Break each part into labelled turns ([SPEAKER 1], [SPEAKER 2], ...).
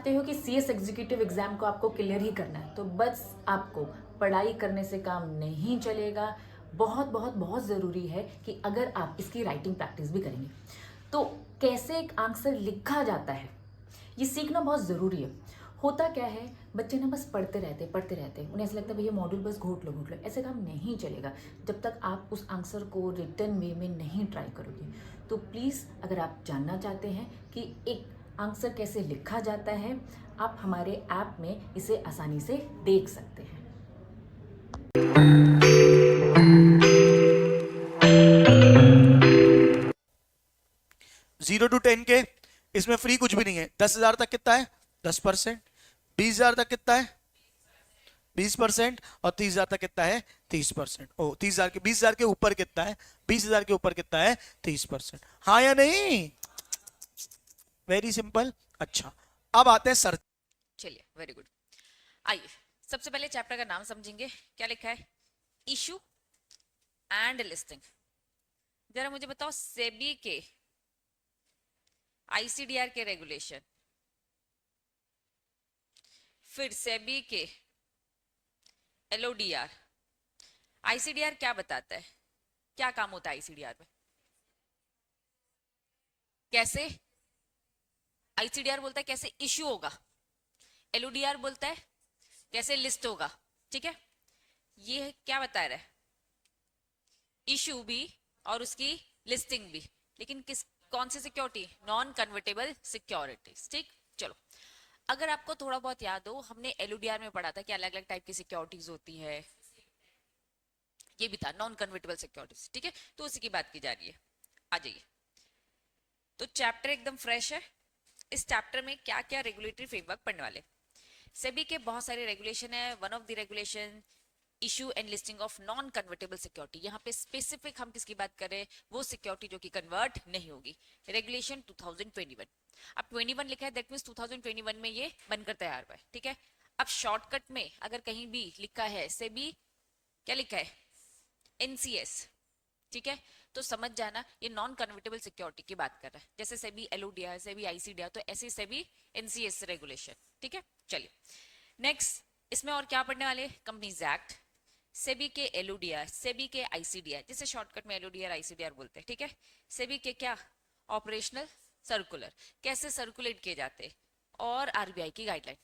[SPEAKER 1] जानते हो कि सीएस एग्जीक्यूटिव एग्जाम को आपको क्लियर ही करना है, तो बस आपको पढ़ाई करने से काम नहीं चलेगा। बहुत बहुत बहुत ज़रूरी है कि अगर आप इसकी राइटिंग प्रैक्टिस भी करेंगे तो कैसे एक आंसर लिखा जाता है ये सीखना बहुत ज़रूरी है। होता क्या है, बच्चे ना बस पढ़ते रहते उन्हें ऐसा लगता है भैया मॉड्यूल बस घोट लो। ऐसे काम नहीं चलेगा जब तक आप उस आंसर को रिटर्न वे में नहीं ट्राई करोगे। तो प्लीज़ अगर आप जानना चाहते हैं कि एक आंसर कैसे लिखा जाता है, आप हमारे ऐप में इसे आसानी से देख सकते हैं।
[SPEAKER 2] 0 to 10 के इसमें फ्री कुछ भी नहीं है। 10,000 तक कितना है 10%, 20,000 तक कितना है 20% और 30,000 तक कितना है 30%। ओ 30,000 के 20,000 के ऊपर कितना है 20,000 के ऊपर कितना है 30%। हाँ या नहीं? Very simple. अच्छा अब आते हैं सर।
[SPEAKER 3] चलिए वेरी गुड। आइए सबसे पहले चैप्टर का नाम समझेंगे। क्या लिखा है? Issue and listing. जरा मुझे बताओ, सेबी के आईसीडीआर के रेगुलेशन, फिर सेबी के एलओडीआर। आईसीडीआर क्या बताता है? क्या काम होता है आईसीडीआर में? कैसे आईसीडीआर बोलता है कैसे इशू होगा, एलओडीआर बोलता है कैसे लिस्ट होगा। ठीक है, ये क्या बता रहा है? इशू भी और उसकी लिस्टिंग भी, लेकिन किस कौन सी सिक्योरिटी? Non convertible securities. ठीक, चलो अगर आपको थोड़ा बहुत याद हो, हमने एलओडीआर में पढ़ा था कि अलग अलग टाइप की सिक्योरिटीज होती है। ये भी था नॉन कन्वर्टेबल सिक्योरिटीज। ठीक है, तो उसी की बात की जा रही है। आ जाइए, तो चैप्टर एकदम फ्रेश है। इस चैप्टर में क्या क्या रेगुलेटरी फ्रेमवर्क पढ़ने वाले। सेबी के बहुत सारे रेगुलेशन है। One of the regulation issue and listing of non convertible security. यहाँ पे स्पेसिफिक हम किसकी बात कर रहे हैं? वो सिक्योरिटी जो कि कन्वर्ट नहीं होगी। रेगुलेशन 2021। अब 21 लिखा है, दैट मींस 2021 में ये बनकर तैयार हुआ है। ठीक है, अब शॉर्टकट में अगर कहीं भी लिखा है सेबी, क्या लिखा है? एनसीएस। ठीक है, तो समझ जाना ये नॉन कन्वर्टेबल सिक्योरिटी की बात कर रहा है। जैसे सेबी एलओडीआर, सेबी आईसीडीआर, तो ऐसे सेबी एनसीएस रेगुलेशन। ठीक है, चलिए नेक्स्ट। इसमें और क्या पढ़ने वाले? कंपनीज एक्ट, सेबी के एलओडीआर, सेबी के आईसीडीआर, जिसे शॉर्टकट में एलओडीआर आईसीडीआर बोलते हैं। ठीक है, सेबी के क्या? ऑपरेशनल सर्कुलर, कैसे सर्कुलेट किए जाते हैं, और आरबीआई की गाइडलाइन।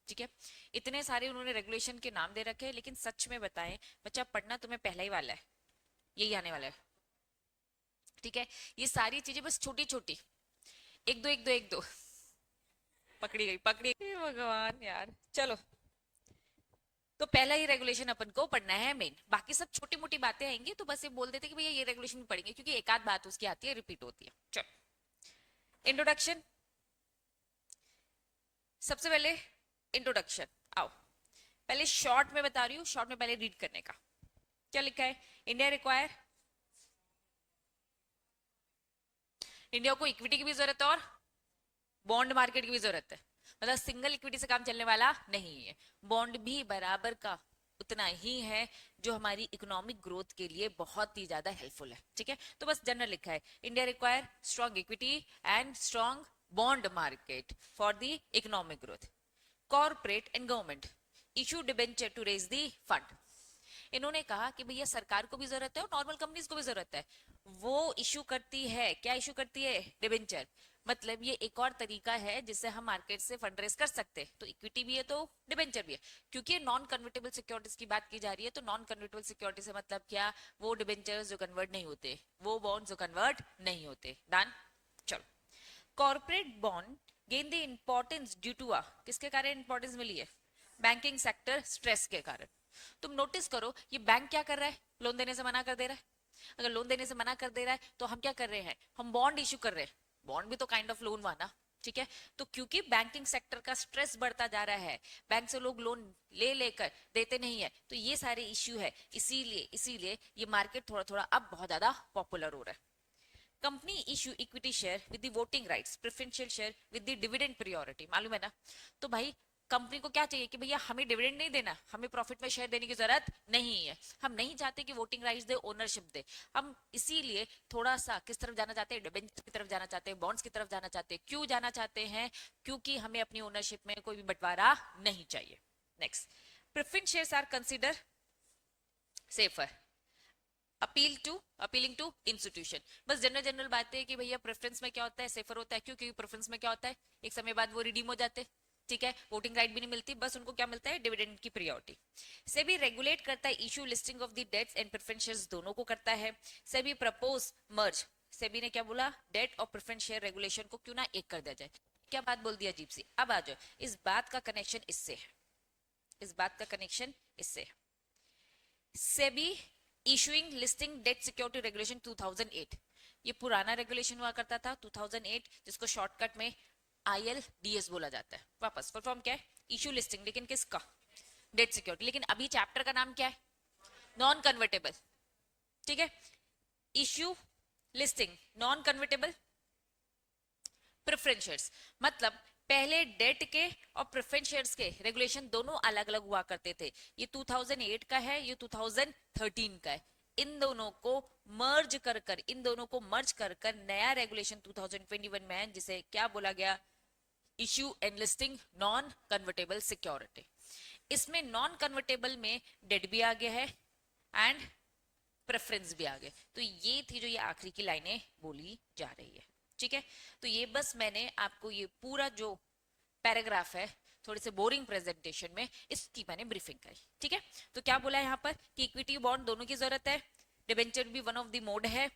[SPEAKER 3] ठीक है, इतने सारे उन्होंने रेगुलेशन के नाम दे रखे हैं, लेकिन सच में बताएं बच्चा, पढ़ना तुम्हें पहला ही वाला है, यही आने वाला है। ठीक है, ये सारी चीजें बस छोटी छोटी, एक दो एक दो एक दो। पकड़ी गई, पकड़ी गई, भगवान यार। चलो, तो पहला ही रेगुलेशन अपन को पढ़ना है मेन, बाकी सब छोटी मोटी बातें आएंगी तो बस ये बोल देते कि भैया ये रेगुलेशन भी पढ़ेंगे, क्योंकि एक आध बात उसकी आती है, रिपीट होती है। चलो इंट्रोडक्शन। सबसे पहले इंट्रोडक्शन, आओ पहले शॉर्ट में बता रही हूँ, शॉर्ट में पहले रीड करने का। क्या लिखा है? इंडिया रिक्वायर, इंडिया को इक्विटी की भी जरूरत है और बॉन्ड मार्केट की भी जरूरत है। मतलब सिंगल इक्विटी से काम चलने वाला नहीं है, बॉन्ड भी बराबर का उतना ही है, जो हमारी इकोनॉमिक ग्रोथ के लिए बहुत ही ज्यादा हेल्पफुल है। ठीक है, तो बस जनरल लिखा है, India require strong equity and strong bond market for the economic growth. Corporate and government issue debenture to raise the fund. इन्होंने कहा कि भैया सरकार को भी जरूरत है और नॉर्मल कंपनीज को भी जरूरत है। वो इशू करती है, क्या इशू करती है? डिबेंचर। मतलब ये एक और तरीका है जिससे हम मार्केट से फंड रेज कर सकते हैं। तो इक्विटी भी है तो डिबेंचर भी है। क्योंकि नॉन कन्वर्टेबल सिक्योरिटीज की बात की जा रही है, तो नॉन कन्वर्टेबल सिक्योरिटी से मतलब क्या? वो डिबेंचर्स जो कन्वर्ट नहीं होते, वो बॉन्ड जो कन्वर्ट नहीं होते। डन। चलो, corporate bond gain the importance due to किसके कारण इंपॉर्टेंस मिली है? बैंकिंग सेक्टर स्ट्रेस के कारण। तुम नोटिस करो, ये बैंक क्या कर रहा है? लोन देने से मना कर दे रहा है। अगर लोन देने से मना कर दे रहा है तो हम क्या कर रहे हैं? हम बॉन्ड इशू कर रहे हैं। बॉन्ड भी तो काइंड ऑफ लोन हुआ ना। ठीक है, तो क्योंकि बैंकिंग सेक्टर का स्ट्रेस बढ़ता जा रहा है, बैंक से लोग लोन ले लेकर देते नहीं है, तो ये सारे इश्यू है। इसीलिए इसीलिए ये मार्केट थोड़ा थोड़ा अब बहुत ज्यादा पॉपुलर हो रहा है। Company issue equity share with the voting rights, preferential share with the dividend priority. मालूम है ना? तो भाई कंपनी को क्या चाहिए कि भैया हमें डिविडेंड नहीं देना, हमें प्रॉफिट में शेयर देने की जरूरत नहीं है, हम नहीं चाहते कि वोटिंग राइट्स दे, ओनरशिप दे। हम इसीलिए थोड़ा सा किस तरफ जाना चाहते हैं, डिबेंचर की तरफ जाना चाहते हैं, बॉन्ड्स की तरफ जाना चाहते हैं। क्यों जाना चाहते हैं? क्योंकि हमें अपनी ओनरशिप में कोई भी बंटवारा नहीं चाहिए। Next, preference shares are consider safer appealing to institution. बस जनरल बात है कि भैया प्रेफरेंस में क्या होता है, सेफर होता है। क्यों? क्योंकि प्रेफरेंस में क्या होता है, एक समय बाद वो रिडीम हो जाते, ठीक है, वोटिंग राइट भी नहीं मिलती, बस उनको क्या मिलता है, डिविडेंड की प्रायोरिटी। सेबी रेगुलेट करता है issue listing of the debts and preference shares, दोनों को करता है। सेबी प्रपोज मर्ज, सेबी ने क्या बोला, डेट और प्रेफरेंस शेयर रेगुलेशन को क्यों ना एक कर दिया जाए। क्या बात बोल दी अजीब सी। अब आ जाओ, इस बात का कनेक्शन इससे है, इस बात का कनेक्शन इससे है। SEBI issuing listing debt security regulation 2008, ये पुराना रेगुलेशन हुआ करता था 2008, जिसको शॉर्टकट में ILDS बोला जाता है। वापस फुल फॉर्म क्या है, इशू लिस्टिंग, लेकिन किसका, डेट सिक्योरिटी। लेकिन अभी चैप्टर का नाम क्या है, नॉन कन्वर्टेबल, ठीक है। Issue listing non convertible preference shares, मतलब पहले डेट के और प्रेफरेंस शेयर्स के रेगुलेशन दोनों अलग अलग हुआ करते थे। ये 2008 का है, ये 2013 का है। इन दोनों को मर्ज कर कर, इन दोनों को मर्ज कर कर नया रेगुलेशन 2021 में है, जिसे क्या बोला गया, issue and listing non convertible security. इसमें नॉन कन्वर्टेबल में डेट भी आ गया है एंड प्रेफरेंस भी आ गया। तो ये थी जो ये आखिरी की लाइनें बोली जा रही है, ठीक है। तो ये बस मैंने आपको ये पूरा जो पैराग्राफ है, थोड़े से बोरिंग प्रेजेंटेशन में, इसकी मैंने ब्रीफिंग करी, ठीक है। तो क्या बोला है यहाँ पर कि इक्विटी बॉन्ड दोनों की जरूरत है, डिबेंचर भी वन ऑफ द मोड है।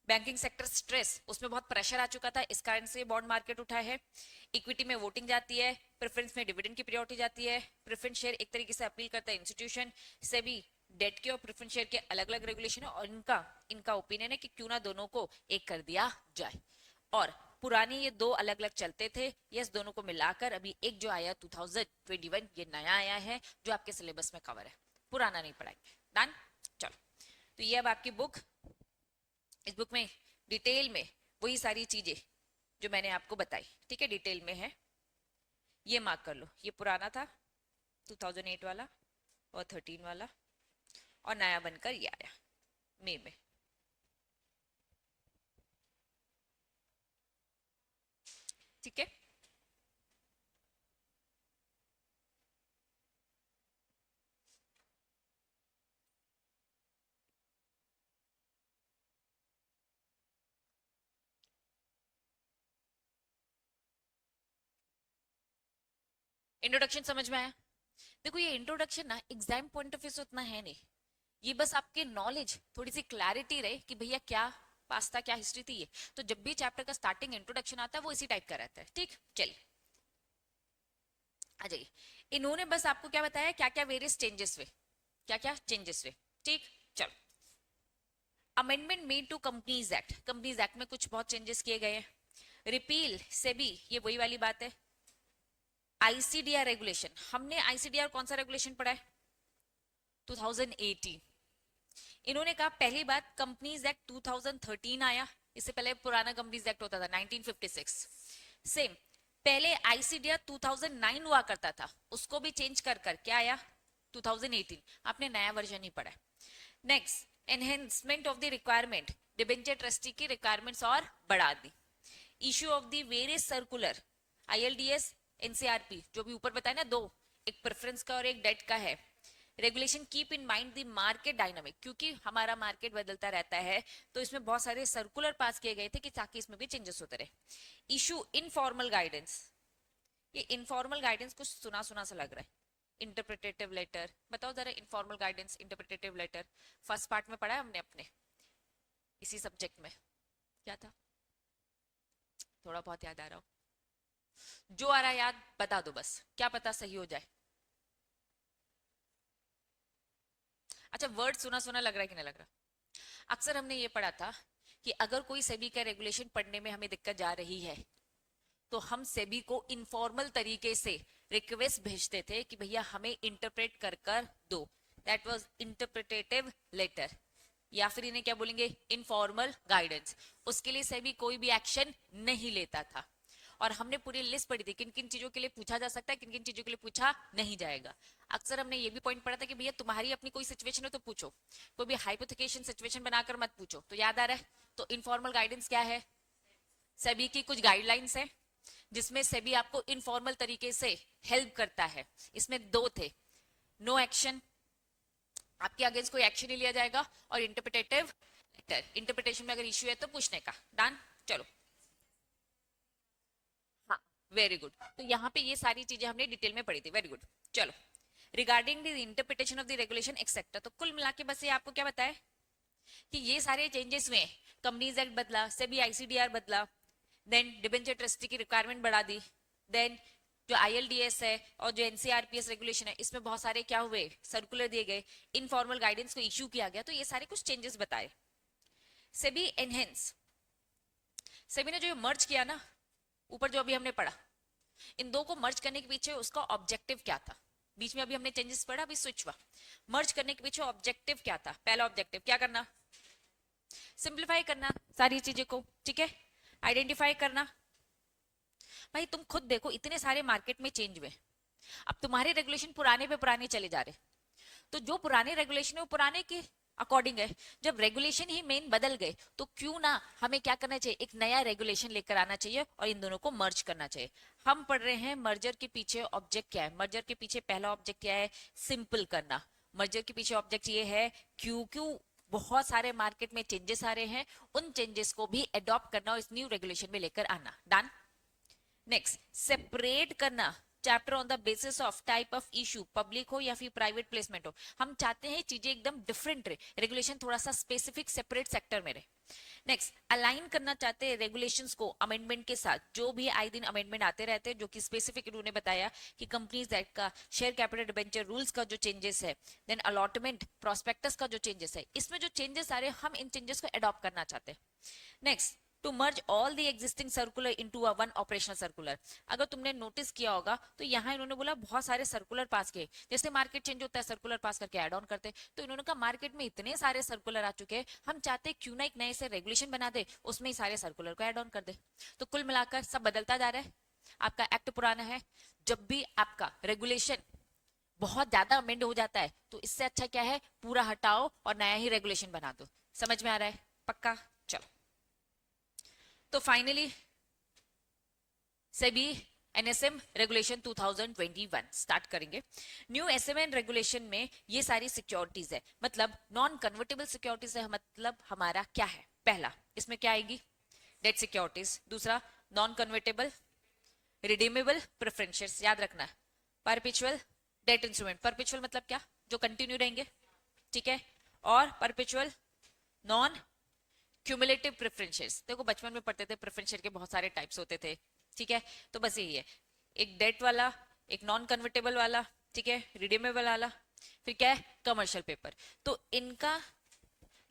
[SPEAKER 3] बैंकिंग सेक्टर स्ट्रेस, उसमें बहुत प्रेशर आ चुका था, इस कारण से बॉन्ड मार्केट उठा है। इक्विटी में वोटिंग जाती है, प्रेफरेंस में डिविडेंड की प्रायोरिटी जाती है। प्रेफरेंस शेयर एक तरीके से अपील करता है इंस्टीट्यूशन से भी। डेट के और प्रेफरेंस शेयर के अलग अलग रेगुलेशन है और इनका ओपिनियन है कि क्यों ना दोनों को एक कर दिया जाए। और पुरानी ये दो अलग अलग चलते थे, यस, दोनों को मिलाकर अभी एक जो आया 2021, ये नया आया है जो आपके सिलेबस में कवर है, पुराना नहीं पढ़ाएंगे। डन, चलो। तो ये अब आपकी बुक, इस बुक में डिटेल में वही सारी चीजें जो मैंने आपको बताई, ठीक है, डिटेल में है। ये मार्क कर लो, ये पुराना था 2008 वाला और 13 वाला, और नया बनकर ये आया मई में। ठीक है, इंट्रोडक्शन समझ में आया? देखो ये इंट्रोडक्शन ना एग्जाम पॉइंट ऑफ व्यू से उतना है नहीं, ये बस आपके नॉलेज, थोड़ी सी क्लैरिटी रहे कि भैया क्या पास्ता, क्या हिस्ट्री थी ये। तो जब भी चैप्टर का स्टार्टिंग इंट्रोडक्शन आता है वो इसी टाइप का रहता है, ठीक। चलिए आ जाइए। इन्होंने बस आपको क्या बताया, क्या क्या वेरियस चेंजेस हुए, क्या क्या चेंजेस हुए, ठीक। चलो, amendment made to companies act, companies act में कुछ बहुत चेंजेस किए गए हैं। रिपील सेबी, ये वही वाली बात है। आईसीडीआर रेगुलेशन, हमने आईसीडीआर कौन सा रेगुलेशन पढ़ा है, 2018। इन्होंने कहा पहली बात, कंपनीज एक्ट 2013 आया, इससे पहले पुराना कंपनीज एक्ट होता था 1956। सेम, पहले आईसीडीआर 2009 हुआ करता था, उसको भी चेंज कर कर क्या आया 2018। आपने नया वर्जन ही पढ़ा है। Next, enhancement of the requirement, debenture trustee की रिक्वायरमेंट्स और बढ़ा दी। Issue of the various circular, ILDS, NCRP, जो भी ऊपर बताया ना दो, एक प्रेफरेंस का और एक डेट का है। Regulation keep in mind the market dynamic, क्योंकि हमारा मार्केट बदलता रहता है, तो इसमें बहुत सारे सर्कुलर पास किए गए थे कि ताकि इसमें भी चेंजेस होते रहे। इशू इनफॉर्मल गाइडेंस, ये इनफॉर्मल गाइडेंस कुछ सुना सुना सा लग रहा है। इंटरप्रिटेटिव लेटर, बताओ जरा, informal guidance, interpretative letter, first part में पढ़ा है हमने अपने इसी सब्जेक्ट में, क्या था, थोड़ा बहुत याद आ रहा हो, जो आ रहा है याद बता दो बस, क्या पता सही हो जाए। अच्छा, वर्ड सुना सुना लग रहा है कि नहीं लग रहा? अक्सर हमने ये पढ़ा था कि अगर कोई सेबी का रेगुलेशन पढ़ने में हमें दिक्कत जा रही है तो हम सेबी को इनफॉर्मल तरीके से रिक्वेस्ट भेजते थे कि भैया हमें इंटरप्रेट कर कर दो, दैट वाज इंटरप्रिटेटिव लेटर, या फिर इन्हें क्या बोलेंगे, इनफॉर्मल गाइडेंस। उसके लिए सेबी कोई भी एक्शन नहीं लेता था। और हमने पूरी लिस्ट पढ़ी थी किन किन चीजों के लिए पूछा जा सकता है, किन किन चीजों के लिए पूछा नहीं जाएगा। अक्सर हमने ये भी पॉइंट पढ़ा था कि भैया तुम्हारी अपनी कोई सिचुएशन है तो पूछो, कोई भी हाइपोथेटिकल सिचुएशन बनाकर मत पूछो। तो याद आ रहा है, तो इनफॉर्मल गाइडेंस क्या है, सेबी की कुछ गाइडलाइंस है जिसमें सेबी आपको इनफॉर्मल तरीके से हेल्प करता है। इसमें दो थे, नो एक्शन, आपके अगेंस्ट कोई एक्शन नहीं लिया जाएगा, और इंटरप्रिटेटिव लेटर, इंटरप्रिटेशन में अगर इश्यू है तो पूछने का। डन, चलो, हाँ वेरी गुड। तो यहाँ पे ये सारी चीजें हमने डिटेल में पढ़ी थी, वेरी गुड। चलो, regarding the interpretation of the regulation etcetera, तो कुल मिला के बस ये आपको क्या बताया कि ये सारे चेंजेस हुए, कंपनीज एक्ट बदला, सेबी आईसीडीआर बदला, देन डिबेंचर ट्रस्टी की रिक्वायरमेंट बढ़ा दी, देन जो आईएलडीएस है और जो एनसीआरपीएस रेगुलेशन है इसमें बहुत सारे क्या हुए, सर्कुलर दिए गए, इनफॉर्मल गाइडेंस को इश्यू किया गया। तो ये सारे कुछ चेंजेस बताए। सेबी एनहेंस, सेबी ने जो मर्ज किया ना, ऊपर जो अभी हमने पढ़ा, इन दो को मर्ज करने के पीछे उसका ऑब्जेक्टिव क्या था, बीच में अभी हमने चेंजेस पढ़ा, अभी स्विच हुआ। मर्ज करने के पीछे ऑब्जेक्टिव क्या था, पहला ऑब्जेक्टिव क्या करना, सिंप्लीफाई करना सारी चीजें को, ठीक है, आइडेंटिफाई करना। भाई तुम खुद देखो, इतने सारे मार्केट में चेंज हुए, अब तुम्हारे रेगुलेशन पुराने पे पुराने चले जा रहे, तो जो पुराने रेगुलेशन है वो पुराने के अकॉर्डिंग है। जब रेगुलेशन ही मेन बदल गए तो क्यों ना हमें क्या करना चाहिए, एक नया रेगुलेशन लेकर आना चाहिए और इन दोनों को मर्ज करना चाहिए। हम पढ़ रहे हैं मर्जर के पीछे ऑब्जेक्ट क्या है, मर्जर के पीछे पहला ऑब्जेक्ट क्या है, सिंपल करना। मर्जर के पीछे ऑब्जेक्ट ये है क्यों बहुत सारे मार्केट में चेंजेस आ रहे हैं, उन चेंजेस को भी अडॉप्ट करना और इस न्यू रेगुलेशन में लेकर आना। डन। नेक्स्ट, सेपरेट करना chapter on the basis of type of issue, public हो या फिर प्राइवेट प्लेसमेंट हो। हम चाहते हैं चीजें एकदम डिफरेंट रहे, रेगुलेशन थोड़ा सा स्पेसिफिक सेपरेट सेक्टर में रहे। नेक्स्ट, अलाइन करना चाहते हैं रेगुलेशंस को अमेंडमेंट के साथ, जो भी आए दिन अमेंडमेंट आते रहते हैं, जो कि स्पेसिफिक इन्होंने बताया कि कंपनीज एक्ट का, शेयर कैपिटल डिबेंचर रूल्स का जो चेंजेस है, देन अलॉटमेंट प्रोस्पेक्टस का जो चेंजेस है, इसमें जो चेंजेस आ रहे हैं हम इन चेंजेस को अडॉप्ट करना चाहते हैं। Next, to merge all the existing circular into a one operational circular. अगर तुमने नोटिस किया होगा तो यहाँ इन्होंने बोला बहुत सारे सर्कुलर पास किए, जैसे मार्केट चेंज होता है सर्कुलर पास करके ऐड ऑन करते, तो इन्होंने कहा मार्केट में इतने सारे सर्कुलर आ चुके हैं, हम चाहते क्यों ना एक नए से रेगुलेशन बना दे, उसमें ही सारे सर्कुलर को ऐड ऑन कर दे। तो कुल मिलाकर सब बदलता जा रहा है, आपका एक्ट पुराना है। जब भी आपका रेगुलेशन बहुत ज्यादा अमेंड हो जाता है तो इससे अच्छा क्या है, पूरा हटाओ और नया ही रेगुलेशन बना दो। समझ में आ रहा है? पक्का? चलो, तो finally SEBI NSM regulation 2021 start करेंगे। न्यू एसएमएन रेगुलेशन में ये सारी सिक्योरिटीज है, मतलब नॉन कन्वर्टेबल सिक्योरिटीज है, मतलब हमारा क्या है, पहला इसमें क्या आएगी, डेट सिक्योरिटीज, दूसरा नॉन कन्वर्टेबल रिडीमेबल प्रेफरेंसेस, याद रखना, परपेचुअल डेट इंस्ट्रूमेंट, परपेचुअल मतलब क्या, जो कंटिन्यू रहेंगे, ठीक है, और परपेचुअल नॉन क्यूमुलेटिव प्रेफरेंसेस। देखो बचपन में पढ़ते थे प्रेफरेंस के बहुत सारे टाइप्स होते थे, ठीक है, तो बस यही है, एक डेट वाला, एक नॉन कन्वर्टेबल वाला, ठीक है, रिडीमेबल वाला, फिर क्या है, कमर्शियल पेपर। तो इनका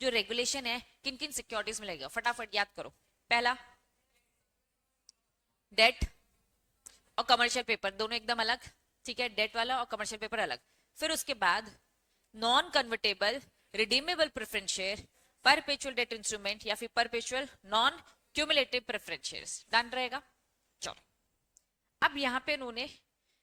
[SPEAKER 3] जो रेगुलेशन है किन किन सिक्योरिटीज में लगेगा, फटाफट याद करो। पहला डेट और कमर्शियल पेपर दोनों एकदम अलग, ठीक है, डेट वाला और कमर्शियल पेपर अलग। फिर उसके बाद non convertible redeemable preference share, perpetual debt instrument या फिर perpetual non cumulative preference shares. Done रहेगा? चलो, अब यहाँ पे उन्होंने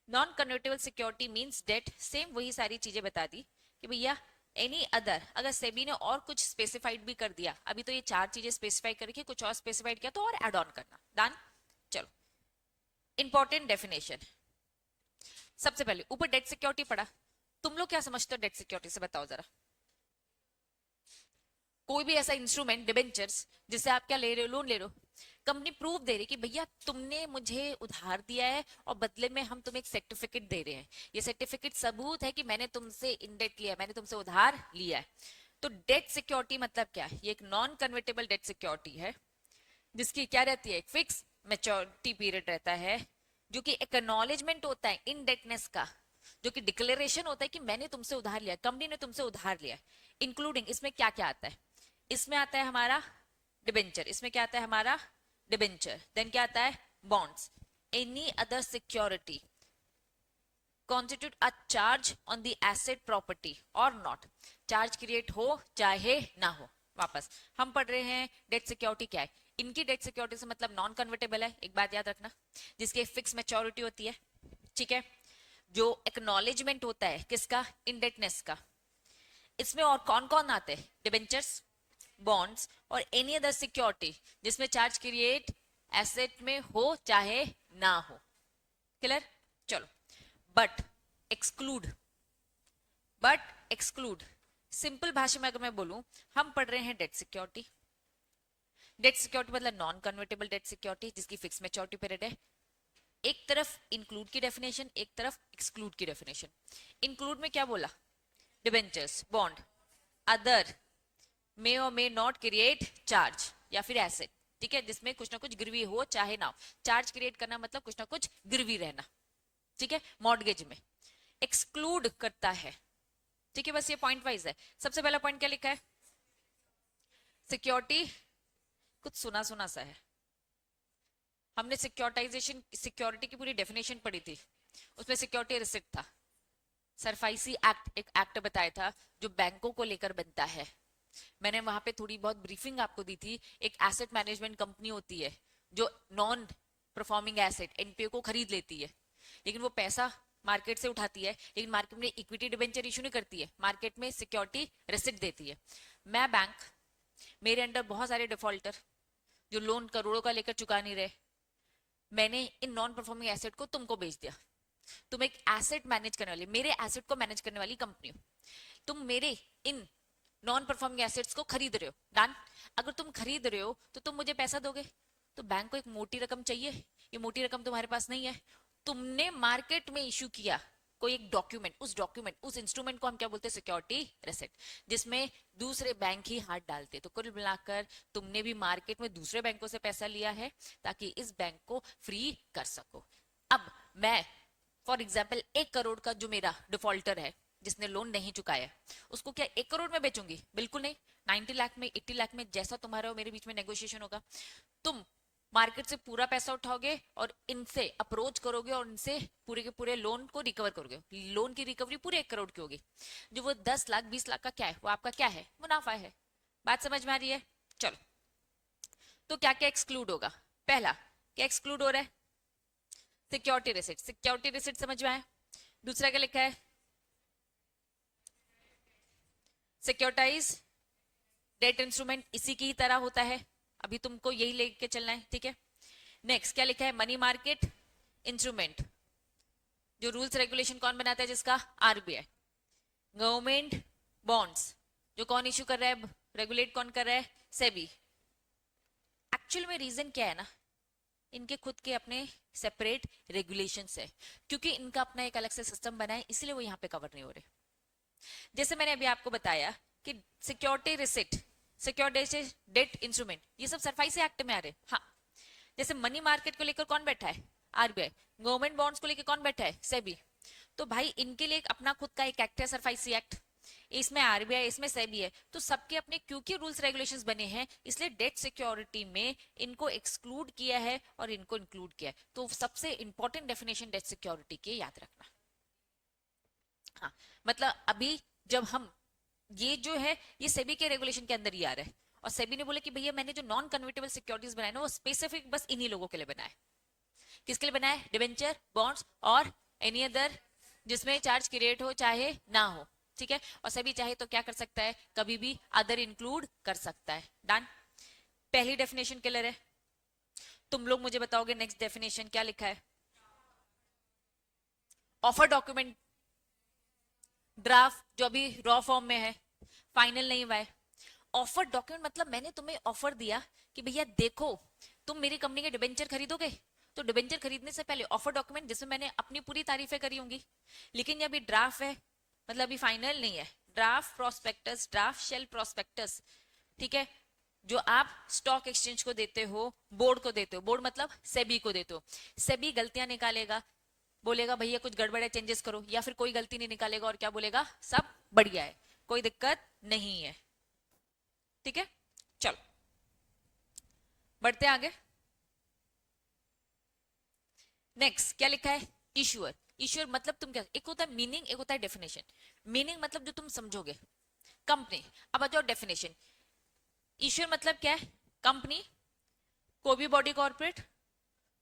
[SPEAKER 3] non convertible security means debt, same वही सारी चीजें बता दी कि भैया एनी अदर, अगर सेबी ने और कुछ स्पेसिफाइड भी कर दिया, अभी तो ये चार चीजें स्पेसिफाई करके कुछ और स्पेसिफाइड किया तो और एड ऑन करना। डन? चलो, इंपॉर्टेंट डेफिनेशन, सबसे पहले ऊपर डेट सिक्योरिटी पढ़ा, तुम लोग क्या समझते हो डेट सिक्योरिटी से, बताओ जरा। कोई भी ऐसा इंस्ट्रूमेंट, डिबेंचर्स, जिससे आप क्या ले रहे हो, लोन ले रहे हो, कंपनी प्रूफ दे रही कि भैया तुमने मुझे उधार दिया है और बदले में हम तुम्हें एक सर्टिफिकेट दे रहे हैं, ये सर्टिफिकेट सबूत है कि मैंने तुमसे इंडेट लिया है, मैंने तुमसे उधार लिया है। तो डेट सिक्योरिटी मतलब क्या है, ये एक नॉन कन्वर्टेबल डेट सिक्योरिटी है जिसकी क्या रहती है, एक फिक्स मैच्योरिटी पीरियड रहता है, जो कि एक्नॉलेजमेंट होता है इनडेटनेस का, जो कि डिक्लेरेशन होता है कि मैंने तुमसे उधार लिया, कंपनी ने तुमसे उधार लिया। इंक्लूडिंग इसमें क्या क्या आता है, इसमें आता है हमारा डिबेंचर, इसमें क्या आता है हमारा डिबेंचर, देन क्या आता है bonds, any other security constitute a charge on the asset property और नॉट, चार्ज क्रिएट हो चाहे ना हो। वापस हम पढ़ रहे हैं डेट सिक्योरिटी क्या है, इनकी डेट सिक्योरिटी से मतलब नॉन कन्वर्टेबल है, एक बात याद रखना, जिसकी फिक्स मैच्योरिटी होती है, ठीक है। जो एक्नॉलेजमेंट होता है किसका, इंडेटनेस का। इसमें और कौन कौन आते हैं, डिबेंचर्स, बॉन्ड्स और एनी अदर सिक्योरिटी जिसमें चार्ज क्रिएट एसेट में हो चाहे ना हो। क्लियर, चलो। But exclude, but exclude, simple भाषा में अगर मैं बोलूं, हम पढ़ रहे हैं डेट सिक्योरिटी। डेट सिक्योरिटी मतलब नॉन कन्वर्टेबल डेट सिक्योरिटी जिसकी फिक्स मैच्योरिटी पीरियड है। एक तरफ इंक्लूड की डेफिनेशन, एक तरफ एक्सक्लूड की डेफिनेशन। इंक्लूड में क्या बोला, डिबेंचर्स, बॉन्ड, अदर मे और मे नॉट क्रिएट चार्ज या फिर एसेट, ठीक है, जिसमें कुछ ना कुछ गिरवी हो चाहे ना हो। चार्ज क्रिएट करना मतलब कुछ ना कुछ गिरवी रहना, ठीक है, मॉर्गेज में। एक्सक्लूड करता है, ठीक है, बस ये पॉइंट वाइज है। सबसे पहला पॉइंट क्या लिखा है, सिक्योरिटी, कुछ सुना सुना सा है। हमने सिक्योरिटाइजेशन, सिक्योरिटी की पूरी डेफिनेशन पढ़ी थी, उसमें सिक्योरिटी रिसिप्ट था। सरफाइसी एक्ट, एक एक्ट बताया था जो बैंकों को लेकर बनता है। मैंने वहां पे थोड़ी बहुत ब्रीफिंग आपको दी थी। एक एसेट मैनेजमेंट कंपनी होती है जो नॉन परफॉर्मिंग एसेट एनपीओ को खरीद लेती है, लेकिन वो पैसा मार्केट से उठाती है, लेकिन मार्केट में इक्विटी डिबेंचर इशू नहीं करती है, मार्केट में सिक्योरिटी रिसिप्ट देती है। मैं बैंक, मेरे अंडर बहुत सारे डिफॉल्टर जो लोन करोड़ों का लेकर चुका नहीं रहे, मैंने इन नॉन परफॉर्मिंग एसेट को तुमको बेच दिया। तुम एक एसेट मैनेज करने वाली, मेरे एसेट को मैनेज करने वाली कंपनी हो, तुम मेरे इन नॉन परफॉर्मिंग एसेट्स को खरीद रहे हो, डन। अगर तुम खरीद रहे हो तो तुम मुझे पैसा दोगे, तो बैंक को एक मोटी रकम चाहिए, ये मोटी रकम तुम्हारे पास नहीं है। तुमने मार्केट में इशू किया कोई एक डॉक्यूमेंट, उस डॉक्यूमेंट, उस इंस्ट्रूमेंट को हम क्या बोलते हैं, सिक्योरिटी रेसिट, जिसमें दूसरे बैंक ही हाथ डालते। तो कुल मिलाकर तुमने भी मार्केट में दूसरे बैंकों से पैसा लिया है ताकि इस बैंक को फ्री कर सको। अब मैं फॉर एग्जाम्पल 1 करोड़ का जो मेरा डिफॉल्टर है जिसने लोन नहीं चुकाया, उसको क्या 1 करोड़ में बेचूंगी, बिल्कुल नहीं। 90 लाख में, 80 लाख में, जैसा तुम्हारा और मेरे बीच में नेगोशिएशन होगा, तुम मार्केट से पूरा पैसा उठाओगे और इनसे अप्रोच करोगे और इनसे पूरे के पूरे लोन को रिकवर करोगे। लोन की रिकवरी पूरे 1 करोड़ की होगी। जो वो 10 लाख 20 लाख का क्या है, वो आपका क्या है, मुनाफा है। बात समझ में आ रही है, चलो। तो क्या क्या एक्सक्लूड होगा, पहला क्या एक्सक्लूड हो रहा है, सिक्योरिटी रिसिट, सिक्योरिटी रिसिट समझ में आया। दूसरा क्या लिखा है, सिक्योरिटाइज डेट इंस्ट्रूमेंट, इसी की ही तरह होता है, अभी तुमको यही लेके चलना है, ठीक है। नेक्स्ट क्या लिखा है, मनी मार्केट इंस्ट्रूमेंट, जो रूल्स रेगुलेशन कौन बनाता है, जिसका, आरबीआई। गवर्नमेंट बॉन्ड्स, जो कौन इशू कर रहा है, रेगुलेट कौन कर रहा है, सेबी। एक्चुअल में रीजन क्या है ना, इनके खुद के अपने सेपरेट रेगुलेशंस है, क्योंकि इनका अपना एक अलग से सिस्टम बना है, इसलिए वो यहाँ पे कवर नहीं हो रहे। जैसे मैंने अभी आपको बताया कि security receipt, security debt instrument, ये सब सरफाई से एक्ट में आ रहे। हाँ, जैसे मनी मार्केट को लेकर कौन बैठा है, आरबीआई। गवर्नमेंट बॉन्ड्स को लेकर कौन बैठा है, सेबी। तो भाई इनके लिए अपना खुद का एक एक्ट है, सरफाई एक्ट, इसमें आरबीआई, इसमें सेबी है। तो सबके अपने क्योंकि रूल्स रेगुलेशंस बने हैं, इसलिए डेट सिक्योरिटी में इनको एक्सक्लूड किया है और इनको इंक्लूड किया है। तो सबसे इंपॉर्टेंट डेफिनेशन डेट सिक्योरिटी की याद रखना। हाँ, मतलब अभी जब हम ये जो है ये सेबी के रेगुलेशन के अंदर ही आ रहा है, और सेबी ने बोला कि भैया मैंने जो नॉन कन्वर्टेबल सिक्योरिटीज बनाए ना वो स्पेसिफिक बस इन्हीं लोगों के लिए बनाए। किसके लिए बनाए, डिबेंचर, बॉन्ड्स और एनी अदर जिसमें चार्ज क्रिएट हो चाहे ना हो, ठीक है। और सेबी चाहे तो क्या कर सकता है, कभी भी अदर इंक्लूड कर सकता है, डन। पहली डेफिनेशन क्लियर है। तुम लोग मुझे बताओगे नेक्स्ट डेफिनेशन क्या लिखा है, ऑफर डॉक्यूमेंट, ड्राफ्ट जो अभी रॉ फॉर्म में है, फाइनल नहीं हुआ है। ऑफर डॉक्यूमेंट मतलब मैंने तुम्हें ऑफर दिया कि भैया देखो तुम मेरी कंपनी के डिबेंचर खरीदोगे, तो डिबेंचर खरीदने से पहले ऑफर डॉक्यूमेंट जिसमें मैंने अपनी पूरी तारीफें करी होंगी, लेकिन ये अभी ड्राफ्ट है, मतलब अभी फाइनल नहीं है। Draft prospectus, draft shelf prospectus, ठीक है, जो आप स्टॉक एक्सचेंज को देते हो, बोर्ड को देते हो, बोर्ड मतलब सेबी को देते हो। सेबी गलतियां निकालेगा, बोलेगा भैया कुछ गड़बड़ है चेंजेस करो, या फिर कोई गलती नहीं निकालेगा और क्या बोलेगा, सब बढ़िया है, कोई दिक्कत नहीं है, ठीक है। चलो बढ़ते आगे। नेक्स्ट क्या लिखा है, इश्यूअर। इश्यूअर मतलब तुम क्या, एक होता है मीनिंग, एक होता है डेफिनेशन। मीनिंग मतलब जो तुम समझोगे, कंपनी। अब आ जाओ डेफिनेशन। इश्यूअर मतलब क्या है, कंपनी कोई भी बॉडी कॉर्पोरेट,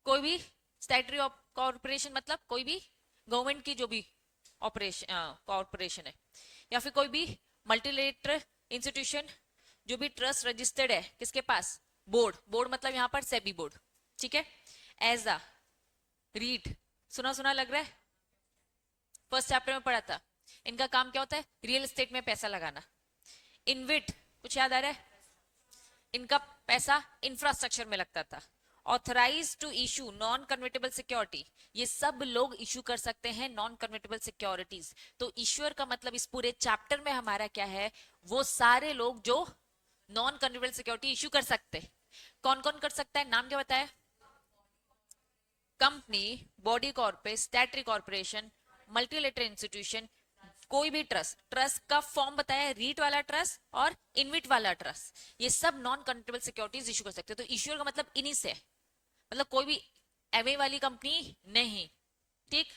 [SPEAKER 3] कोई भी स्टैट्यूटरी कॉर्पोरेशन मतलब कोई भी गवर्नमेंट की जो भी ऑपरेशन कॉर्पोरेशन है, या फिर कोई भी मल्टीलेटरल इंस्टीट्यूशन जो भी ट्रस्ट रजिस्टर्ड है किसके पास, बोर्ड, बोर्ड मतलब यहाँ पर सेबी बोर्ड, ठीक है। एज अ रीड, सुना सुना लग रहा है, फर्स्ट चैप्टर में पढ़ा था। इनका काम क्या होता है, रियल एस्टेट में पैसा लगाना। इनविट कुछ याद आ रहा है, इनका पैसा इंफ्रास्ट्रक्चर में लगता था। Authorize to issue non convertible security, ये सब लोग इशू कर सकते हैं नॉन कन्वर्टेबल सिक्योरिटीज। तो इश्यूअर का मतलब इस पूरे चैप्टर में हमारा क्या है, वो सारे लोग जो नॉन कन्वर्टेबल सिक्योरिटी इशू कर सकते हैं। कौन कौन कर सकता है, नाम क्या बताया, company, body corporate, statutory corporation, multilateral institution, कोई भी ट्रस्ट, ट्रस्ट का फॉर्म बताया, रीट वाला ट्रस्ट और इनविट वाला ट्रस्ट, ये सब नॉन कन्वर्टेबल सिक्योरिटीज इशू कर सकते हैं। तो इश्यूअर का मतलब इन्हीं से, मतलब कोई भी एवे वाली कंपनी नहीं, ठीक।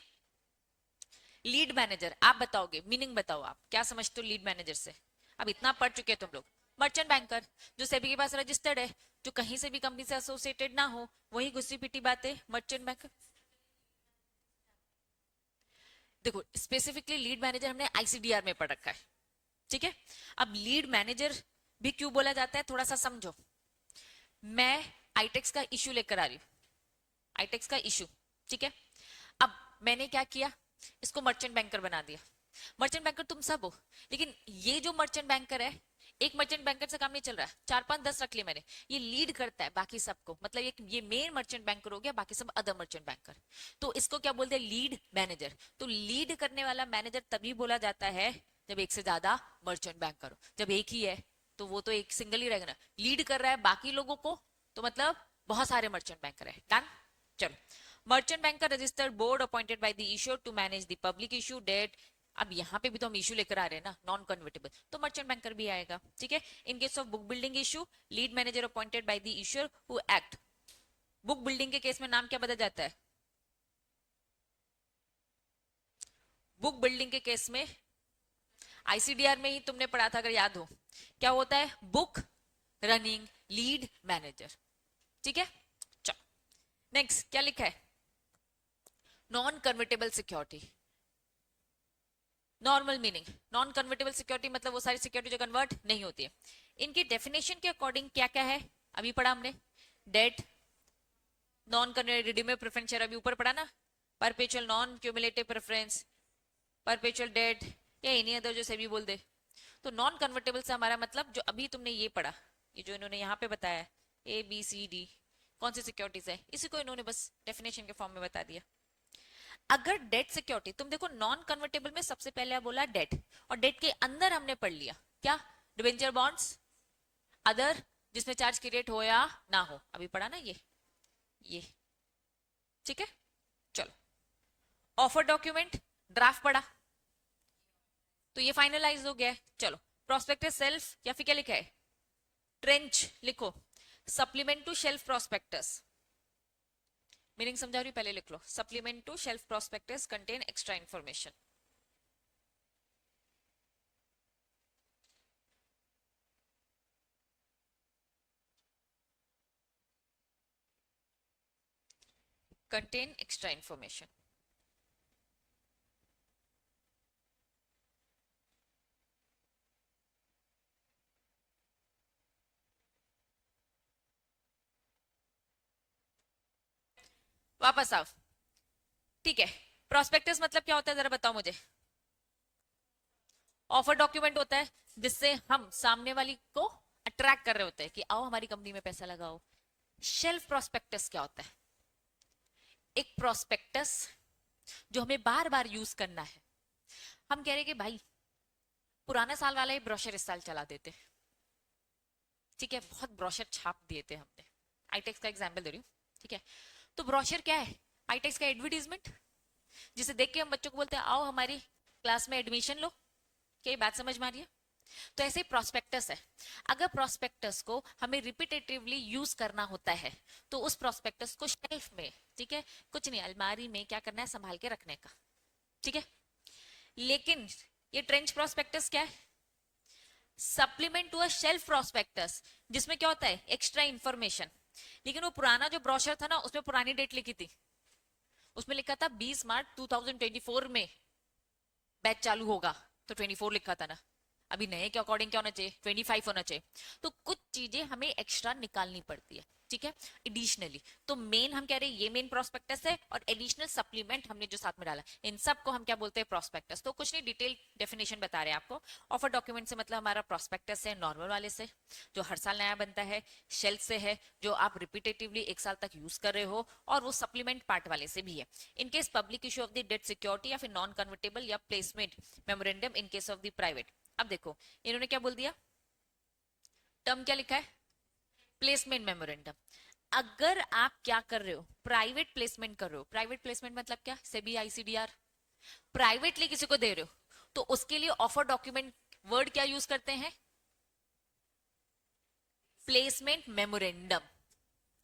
[SPEAKER 3] लीड मैनेजर, आप बताओगे, मीनिंग बताओ, आप क्या समझते हो लीड मैनेजर से, अब इतना पढ़ चुके हैं तुम लोग। मर्चेंट बैंकर जो सेबी के पास रजिस्टर्ड है, जो कहीं से भी कंपनी से एसोसिएटेड ना हो, वही घुसी पिटी बातें, मर्चेंट बैंकर। देखो स्पेसिफिकली लीड मैनेजर हमने आईसीडीआर में पढ़ रखा है, ठीक है। अब लीड मैनेजर भी क्यों बोला जाता है, थोड़ा सा समझो। मैं आईटेक्स का इश्यू लेकर आ रही हूँ, आईटेक्स का इश्यू, ठीक है। अब मैंने क्या किया, इसको मर्चेंट बैंकर बना दिया। मर्चेंट बैंकर तुम सब हो, लेकिन ये जो मर्चेंट बैंकर है, एक मर्चेंट बैंकर से काम नहीं चल रहा है, 4 5 10 रख लिए मैंने, ये लीड करता है बाकी सबको, मतलब ये मेन मर्चेंट बैंकर हो गया, बाकी सब अदर मर्चेंट बैंकर। तो इसको क्या बोलते हैं, लीड मैनेजर। तो लीड करने वाला मैनेजर तभी बोला जाता है जब एक से ज्यादा मर्चेंट बैंकर हो। जब एक ही है तो वो तो एक सिंगल ही रहेगा ना, लीड कर रहा है बाकी लोगों को, तो मतलब बहुत सारे मर्चेंट बैंकर है। डन, चलो। Merchant banker registered board appointed by the issuer to manage the public issue debt. अब यहाँ पे भी तो हम इशू लेकर आ रहे हैं ना, नॉन कन्वर्टेबल, तो मर्चेंट बैंकर भी आएगा, ठीक है। In case of book building issue, lead manager appointed by the issuer who act. Book building के केस में नाम क्या बदल जाता है, बुक बिल्डिंग के केस में आईसीडीआर में ही तुमने पढ़ा था अगर याद हो, क्या होता है, बुक रनिंग लीड मैनेजर, ठीक है। चलो नेक्स्ट क्या लिखा है, non convertible security. Normal meaning, non convertible security मतलब वो सारी सिक्योरिटी जो कन्वर्ट नहीं होती है। इनकी डेफिनेशन के अकॉर्डिंग क्या क्या है, अभी पढ़ा हमने, debt, non redeemable preference share अभी ऊपर पढ़ा ना, perpetual non cumulative preference, perpetual debt, या एनी अदर जो सेबी बोल दे। तो नॉन कन्वर्टेबल से हमारा मतलब जो अभी तुमने ये पढ़ा, ये जो इन्होंने यहाँ पे बताया ABCD कौन सी सिक्योरिटीज है, इसी को इन्होंने बस डेफिनेशन के फॉर्म में बता दिया। अगर डेट सिक्योरिटी, तुम देखो नॉन कन्वर्टेबल में सबसे पहले बोला डेट, और डेट के अंदर हमने पढ़ लिया क्या, डिबेंचर बॉन्ड्स, अदर जिसमें चार्ज की रेट हो या ना हो, अभी पढ़ा ना ये, ठीक है। चलो ऑफर डॉक्यूमेंट, ड्राफ्ट पढ़ा तो ये फाइनलाइज हो गया है। चलो प्रोस्पेक्टस सेल्फ, या फिर क्या लिखा है, ट्रेंच लिखो, supplement to shelf prospectus, meaning समझा रही हूँ, पहले लिख लो, supplement to shelf prospectus contain extra information. Contain extra information. वापस आओ, ठीक है। प्रोस्पेक्टस मतलब क्या होता है जरा बताओ मुझे, ऑफर डॉक्यूमेंट होता है जिससे हम सामने वाली को अट्रैक्ट कर रहे होते हैं कि आओ हमारी कंपनी में पैसा लगाओ। शेल्फ प्रोस्पेक्टस क्या होता है, एक प्रोस्पेक्टस जो हमें बार बार यूज करना है। हम कह रहे कि भाई पुराने साल वाला ही ब्रोशर इस साल चला देते, ठीक है, बहुत ब्रोशर छाप दिए थे हमने, आईटेक्स का एग्जाम्पल दे रही हूँ, ठीक है। तो ब्रोशर क्या है, आईटेक्स का एडवर्टीजमेंट, जिसे देख के हम बच्चों को बोलते हैं आओ हमारी क्लास में एडमिशन लो, क्या ये बात समझ में आ रही है। तो ऐसे प्रोस्पेक्टस है, अगर प्रोस्पेक्टस को हमें रिपीटेटिवली यूज करना होता है तो उस प्रोस्पेक्टस को शेल्फ में, ठीक है, कुछ नहीं अलमारी में क्या करना है, संभाल के रखने का, ठीक है। लेकिन ये ट्रेंच प्रोस्पेक्टस क्या है, supplement to a shelf prospectus, जिसमें क्या होता है, एक्स्ट्रा इंफॉर्मेशन, लेकिन वो पुराना जो ब्रोशर था ना उसमें पुरानी डेट लिखी थी, उसमें लिखा था 20 मार्च 2024 में बैच चालू होगा, तो 24 लिखा था ना। अभी नए के अकॉर्डिंग क्या होना चाहिए, 25 होना चाहिए। तो कुछ चीजें हमें एक्स्ट्रा निकालनी पड़ती है, ठीक है, एडिशनली। तो मेन हम कह रहे हैं ये मेन प्रोस्पेक्टस है, और एडिशनल सप्लीमेंट हमने जो साथ में डाला, इन सब को हम क्या बोलते हैं, प्रोस्पेक्टस। तो कुछ नहीं, डिटेल डेफिनेशन बता रहे हैं आपको। ऑफर डॉक्यूमेंट से मतलब हमारा प्रोस्पेक्टस है नॉर्मल वाले से, जो हर साल नया बनता है, शेल्फ से है, जो आप रिपीटेटिवली 1 साल तक यूज कर रहे हो, और वो सप्लीमेंट पार्ट वाले से भी है। In case public issue of the debt security या फिर नॉन कन्वर्टेबल या placement memorandum in case of the private. अब देखो इन्होंने क्या बोल दिया, टर्म क्या लिखा है, प्लेसमेंट मेमोरेंडम। अगर आप क्या कर रहे हो, प्राइवेट प्लेसमेंट कर रहे हो, प्राइवेट प्लेसमेंट मतलब क्या, सेबी आईसीडीआर, प्राइवेटली किसी को दे रहे हो, तो उसके लिए ऑफर डॉक्यूमेंट वर्ड क्या यूज करते हैं, प्लेसमेंट मेमोरेंडम,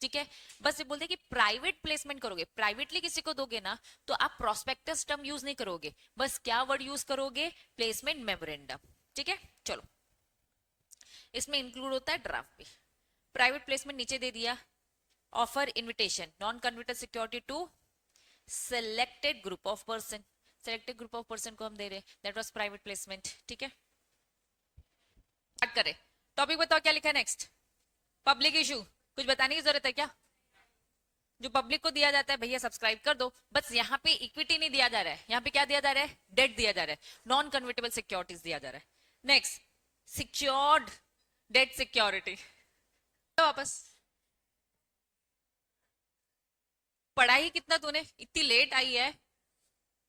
[SPEAKER 3] ठीक है। बस ये बोलते हैं कि प्राइवेट प्लेसमेंट करोगे, प्राइवेटली किसी को दोगे ना, तो आप प्रोस्पेक्टस टर्म यूज नहीं करोगे, बस क्या वर्ड यूज करोगे, प्लेसमेंट मेमोरेंडम, ठीक है। चलो, इसमें इंक्लूड होता है ड्राफ्ट भी। प्राइवेट प्लेसमेंट नीचे दे दिया, offer invitation non converted security to selected group of person, selected group of person को हम दे रहे, दैट वाज प्राइवेट प्लेसमेंट, ठीक है। स्टार्ट करें, टॉपिक बताओ क्या लिखा है नेक्स्ट, पब्लिक इशू। कुछ बताने की जरूरत है क्या, जो पब्लिक को दिया जाता है भैया सब्सक्राइब कर दो, बस यहाँ पे इक्विटी नहीं दिया जा रहा है, यहाँ पे क्या दिया जा रहा है, डेट दिया जा रहा है, नॉन कन्वर्टेबल सिक्योरिटीज दिया जा रहा है। Next, secured debt security. वापस पढ़ाई कितना तूने, इतनी लेट आई है,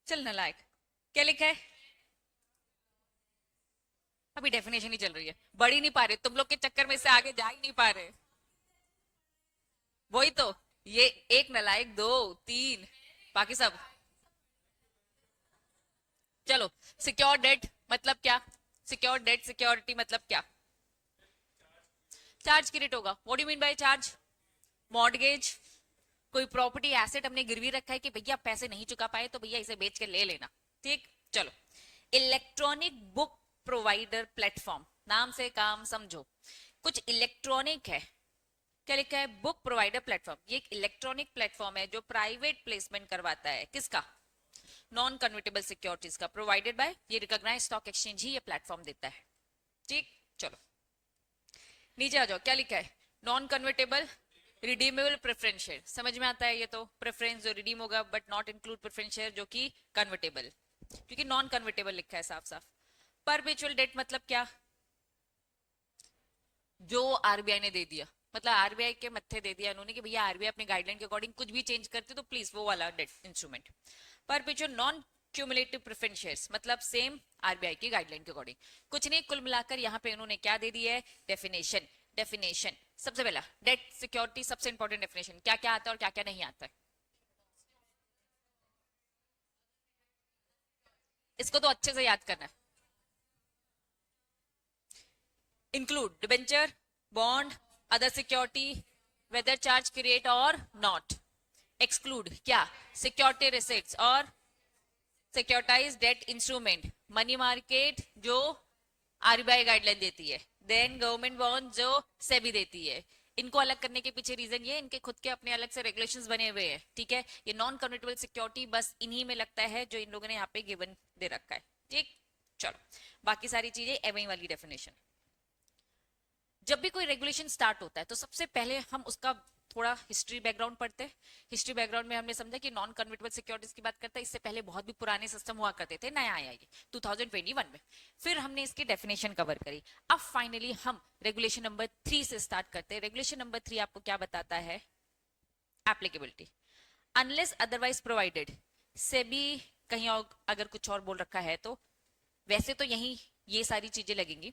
[SPEAKER 3] चल नालायक। क्या लिखा है, अभी डेफिनेशन ही चल रही है, बढ़ ही नहीं पा रहे तुम लोग के चक्कर में से, आगे जा ही नहीं पा रहे। वही तो, ये एक नालायक, 2 3, बाकी सब। चलो, सिक्योर डेट मतलब क्या, सिक्योर डेट सिक्योरिटी मतलब क्या, चार्ज क्रिएट होगा। What do you mean by charge, mortgage, कोई प्रॉपर्टी एसेट हमने गिरवी रखा है कि भैया पैसे नहीं चुका पाए तो भैया इसे बेच के ले लेना, ठीक। चलो, इलेक्ट्रॉनिक बुक प्रोवाइडर प्लेटफॉर्म, नाम से काम समझो, कुछ इलेक्ट्रॉनिक है। क्या लिखा है, बुक प्रोवाइडर प्लेटफॉर्म, ये एक इलेक्ट्रॉनिक प्लेटफॉर्म है जो प्राइवेट प्लेसमेंट करवाता है, किसका, नॉन कन्वर्टेबल सिक्योरिटीज का, प्रोवाइडेड बाय, ये रिकॉग्नाइज्ड स्टॉक एक्सचेंज ही ये प्लेटफॉर्म देता है, ठीक। चलो नीचे आ जाओ, क्या लिखा है, non convertible redeemable preference share, समझ में आता है ये तो, प्रेफरेंस जो रिडीम होगा but not include preference share जो कि कन्वर्टेबल, क्योंकि नॉन कन्वर्टेबल लिखा है साफ साफ। परपेचुअल डेट मतलब क्या, जो आरबीआई ने दे दिया, मतलब आरबीआई के मत्थे दे दिया उन्होंने कि भैया आरबीआई अपने गाइडलाइन के अकॉर्डिंग कुछ भी चेंज करते तो प्लीज वो वाला debt instrument. Perpetual non cumulative preference shares मतलब सेम आरबीआई की गाइडलाइन के अकॉर्डिंग, कुछ नहीं, कुल मिलाकर यहाँ पे उन्होंने क्या दे दिया है, डेफिनेशन। डेफिनेशन सबसे पहला, डेट सिक्योरिटी सबसे इंपॉर्टेंट डेफिनेशन, क्या क्या आता है और क्या क्या नहीं आता है, इसको तो अच्छे से याद करना है। Include debenture, bond, other security, whether charge create और नॉट। एक्सक्लूड क्या, सिक्योरिटी रिसिट्स और securitize debt instrument, money market जो आरबीआई गाइडलाइन देती है, देन गवर्नमेंट बॉन्ड जो सेबी देती है। इनको अलग करने के पीछे रीजन ये, इनके खुद के अपने अलग से रेगुलेशंस बने हुए हैं, ठीक है। ये नॉन कन्वर्टेबल सिक्योरिटी बस इन्हीं में लगता है जो इन लोगों ने यहाँ पे गिवन दे रखा है, ठीक। चलो, बाकी सारी चीजें एवं वाली डेफिनेशन। जब भी कोई रेगुलेशन स्टार्ट होता है तो सबसे पहले हम उसका थोड़ा हिस्ट्री बैकग्राउंड पढ़ते हैं। हिस्ट्री बैकग्राउंड में हमने समझा कि नॉन कन्वर्टेबल सिक्योरिटीज की बात करते हैं, इससे पहले बहुत भी पुराने सिस्टम हुआ करते थे, नया आया ये 2021 में, फिर हमने इसकी डेफिनेशन कवर करी। अब फाइनली हम रेगुलेशन नंबर 3 से स्टार्ट करते हैं। रेगुलेशन नंबर 3 आपको क्या बताता है, applicability unless otherwise provided, SEBI कहीं और अगर कुछ और बोल रखा है तो, वैसे तो यही ये सारी चीजें लगेंगी।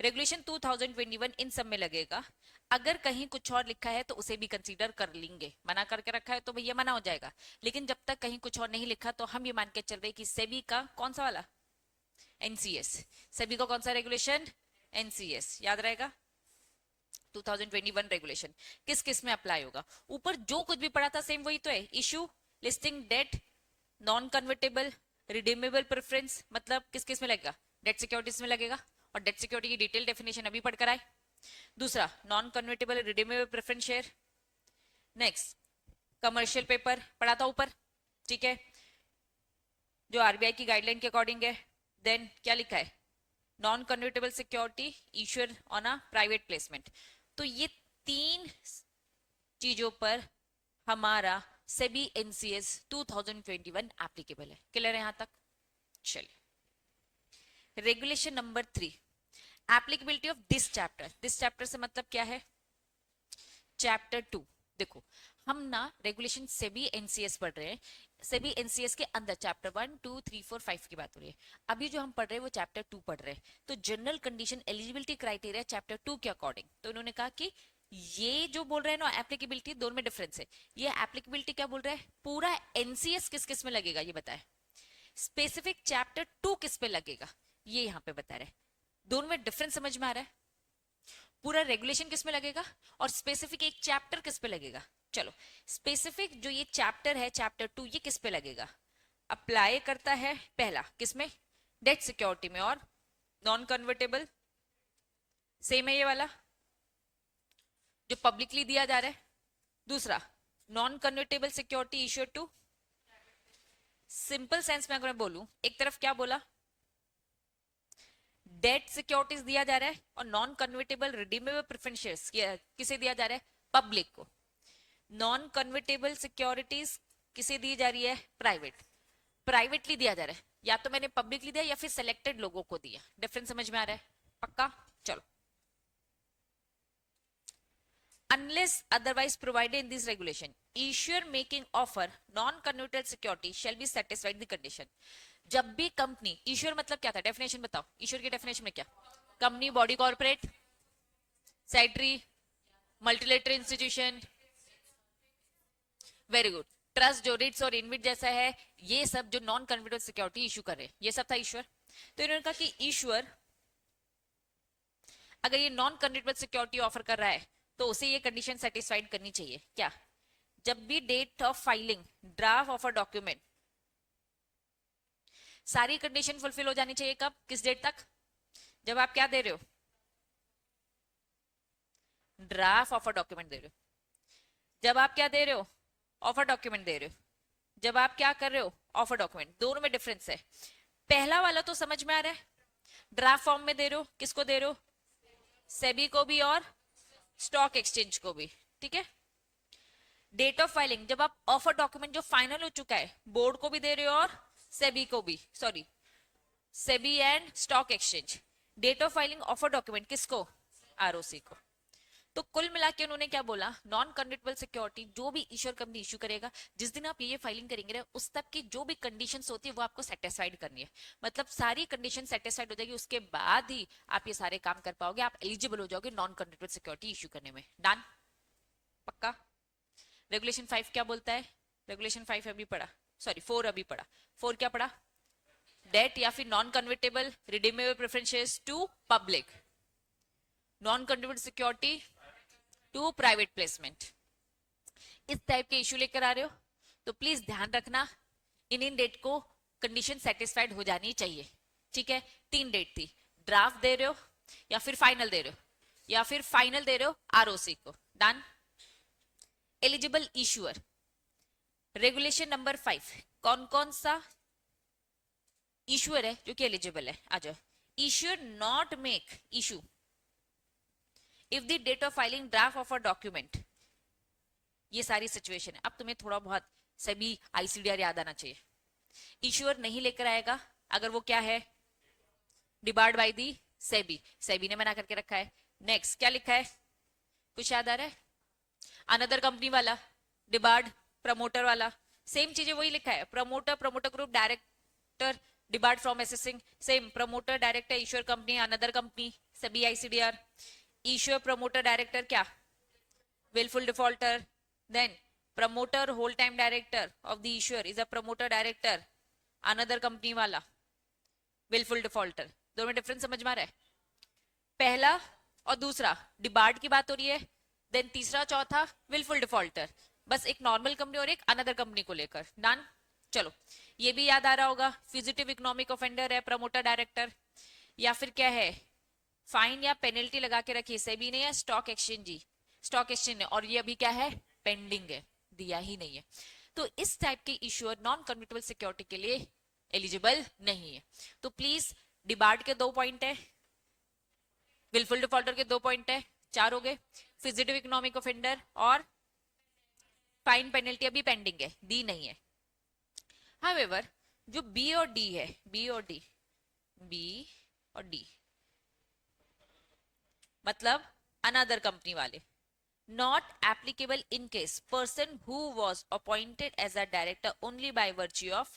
[SPEAKER 3] रेगुलेशन 2021 इन सब में लगेगा, अगर कहीं कुछ और लिखा है तो उसे भी कंसीडर कर लेंगे, मना करके रखा है तो भैया मना हो जाएगा, लेकिन जब तक कहीं कुछ और नहीं लिखा तो हम ये मान के चल रहे कि सेबी का कौन सा वाला, एनसीएस, सेबी का कौन सा रेगुलेशन, एनसीएस, याद रहेगा 2021 रेगुलेशन किस किस में अप्लाई होगा। ऊपर जो कुछ भी पढ़ा था सेम वही तो है, issue, listing, debt, non convertible, redeemable preference मतलब किस किस में लगेगा, डेट सिक्योरिटीज में लगेगा, और डेट सिक्योरिटी की डिटेल डेफिनेशन अभी पढ़कर आए। दूसरा, non convertible redeemable preference share, next commercial paper पढ़ा था ऊपर, ठीक है, जो आरबीआई की गाइडलाइन के अकॉर्डिंग है. देन क्या लिखा है, non convertible security issued on a private placement. तो ये तीन चीजों पर हमारा सेबी एनसीएस 2021 एप्लीकेबल है. क्लियर है यहां तक? चलिए regulation number 3, applicability of this chapter. This chapter से मतलब क्या है, चैप्टर 2. देखो हम ना रेगुलेशन सेबी एनसीएस पढ़ रहे हैं, सेबी एनसीएस के अंदर चैप्टर 1 2 3 4 5 की बात हो रही है. अभी जो हम पढ़ रहे हैं वो चैप्टर 2 पढ़ रहे हैं. तो general condition eligibility criteria chapter 2 के अकॉर्डिंग, तो उन्होंने कहा कि ये जो बोल रहे हैं ना एप्लीकेबिलिटी, दोनों में डिफरेंस है. ये एप्लीकेबिलिटी क्या बोल रहा है, पूरा एनसीएस किस किस में लगेगा ये बताए, स्पेसिफिक चैप्टर 2 किस पे लगेगा ये यहाँ पे बता रहे हैं. दोनों में डिफरेंस समझ में आ रहा है, पूरा रेगुलेशन किस में लगेगा और स्पेसिफिक एक चैप्टर किस पे लगेगा. चलो स्पेसिफिक जो ये चैप्टर है चैप्टर 2 ये किस पे लगेगा, अप्लाई करता है पहला किसमें, डेट सिक्योरिटी में और नॉन कन्वर्टेबल, सेम है ये वाला जो पब्लिकली दिया जा रहा है. दूसरा non convertible security issued to, simple sense में अगर मैं बोलूं, एक तरफ क्या बोला, डेट सिक्योरिटीज दिया जा रहा है और non convertible redeemable preference shares किसे दिया जा रहा है, पब्लिक को. नॉन कन्वर्टेबल सिक्योरिटीज किसे दी जा रही है, प्राइवेटली दिया जा रहा है. या तो मैंने पब्लिकली दिया या फिर सिलेक्टेड लोगों को दिया. डिफरेंस समझ में आ रहा है पक्का? चलो, unless otherwise provided in this regulation, issuer making offer non-convertible security shall be satisfied the condition. जब भी कंपनी, ईश्वर मतलब क्या था, डेफिनेशन बताओ, ईश्वर की डेफिनेशन में क्या, कंपनी, बॉडी कॉर्पोरेट, सैटरी, multilateral institution, very good, trust जो रिट्स और इनविट जैसा है, ये सब जो नॉन कन्वर्टेबल सिक्योरिटी इशू कर रहे हैं, ये सब था ईश्वर. तो इन्होंने कहा कि ईश्वर अगर ये नॉन कन्वर्टेबल सिक्योरिटी ऑफर कर रहा है तो उसे ये कंडीशन सेटिस्फाइड करनी चाहिए. क्या, जब भी date of filing draft of a document, सारी कंडीशन फुलफिल हो जानी चाहिए. कब, किस डेट तक, जब आप क्या दे रहे हो, ड्राफ्ट ऑफ अ डॉक्यूमेंट दे रहे हो. जब आप क्या दे रहे हो, ऑफर डॉक्यूमेंट दे रहे हो. जब आप क्या कर रहे हो, ऑफर डॉक्यूमेंट. दोनों में डिफरेंस है. पहला वाला तो समझ में आ रहा है, ड्राफ्ट फॉर्म में दे रहे हो, किसको दे रहे हो, सेबी को भी और स्टॉक एक्सचेंज को भी, ठीक है. डेट ऑफ फाइलिंग, जब आप ऑफर डॉक्यूमेंट जो फाइनल हो चुका है, बोर्ड को भी दे रहे हो और सेबी को भी, sorry SEBI and stock exchange. Date of filing offer document किसको, आरओसी को. तो कुल मिला के उन्होंने क्या बोला, नॉन कन्वर्टेबल सिक्योरिटी जो भी इश्यूर कंपनी इश्यू करेगा, जिस दिन आप ये फाइलिंग करेंगे ना, उस तक की जो भी कंडीशंस होती है वो आपको सेटिस्फाइड करनी है. मतलब सारी कंडीशन सेटिस्फाइड हो जाएगी, उसके बाद ही आप ये सारे काम कर पाओगे, आप एलिजिबल हो जाओगे नॉन कन्वर्टेबल सिक्योरिटी इश्यू करने में. डन, पक्का. रेगुलेशन 5 क्या बोलता है, रेगुलेशन 5 अभी पढ़ा, सॉरी 4 अभी पढ़ा. 4 क्या पढ़ा, डेट या फिर non convertible redeemable preferences to public, non convertible security to private placement. इस टाइप के इश्यू लेकर आ रहे हो तो प्लीज ध्यान रखना, इन डेट को कंडीशन सेटिस्फाइड हो जानी चाहिए. ठीक है, 3 डेट थी, ड्राफ्ट दे रहे हो या फिर फाइनल दे रहे हो, या फिर फाइनल दे रहे हो आरओसी को. Done. Eligible issuer, regulation number 5, कौन कौन सा इश्यूअर है जो कि एलिजिबल है, आ जाओ. Issuer not make issue if the date of filing draft of a document, ये सारी सिचुएशन है. अब तुम्हें थोड़ा बहुत सभी आईसीडीआर याद आना चाहिए. इश्यूअर नहीं लेकर आएगा अगर वो क्या है, debarred by the SEBI, SEBI ने मना करके रखा है. नेक्स्ट क्या लिखा है, कुछ याद आ रहा है, अनदर कंपनी वाला, डिबार्ड प्रमोटर वाला, सेम चीजें वही लिखा है. Promoter, promoter group, director debarred from assessing, same promoter director issuer company, another company, सभी आईसीडीआर. इश्यूअर प्रमोटर डायरेक्टर क्या, willful defaulter. Then promoter whole time director of the issuer is a promoter director, another company वाला willful defaulter. दोनों में difference समझ में आ रहा है, पहला और दूसरा डिबार्ड की बात हो रही है, देन तीसरा चौथा willful defaulter, बस एक नॉर्मल कंपनी और एक अनदर कंपनी को लेकर. डन. चलो ये भी याद आ रहा होगा, फ्यूजिटिव इकोनॉमिक ऑफेंडर है प्रमोटर डायरेक्टर, या फिर क्या है, फाइन या पेनल्टी लगा के रखी सेबी ने या स्टॉक एक्सचेंज ने, और ये अभी क्या है पेंडिंग है, दिया ही नहीं है। तो इस टाइप के इश्यूअर नॉन कन्वर्टेबल सिक्योरिटी के लिए एलिजिबल नहीं है। तो प्लीज डिबार्ड के 2 पॉइंट है, विलफुल डिफॉल्टर के 2 पॉइंट है, 4 हो गए। फिजिटिव इकोनॉमिक ऑफेंडर और फाइन पेनल्टी अभी पेंडिंग है, दी नहीं है। हाउएवर जो बी और डी है, बी और डी, बी और डी मतलब अनदर कंपनी वाले, not applicable in case person who was appointed as a director only by virtue of।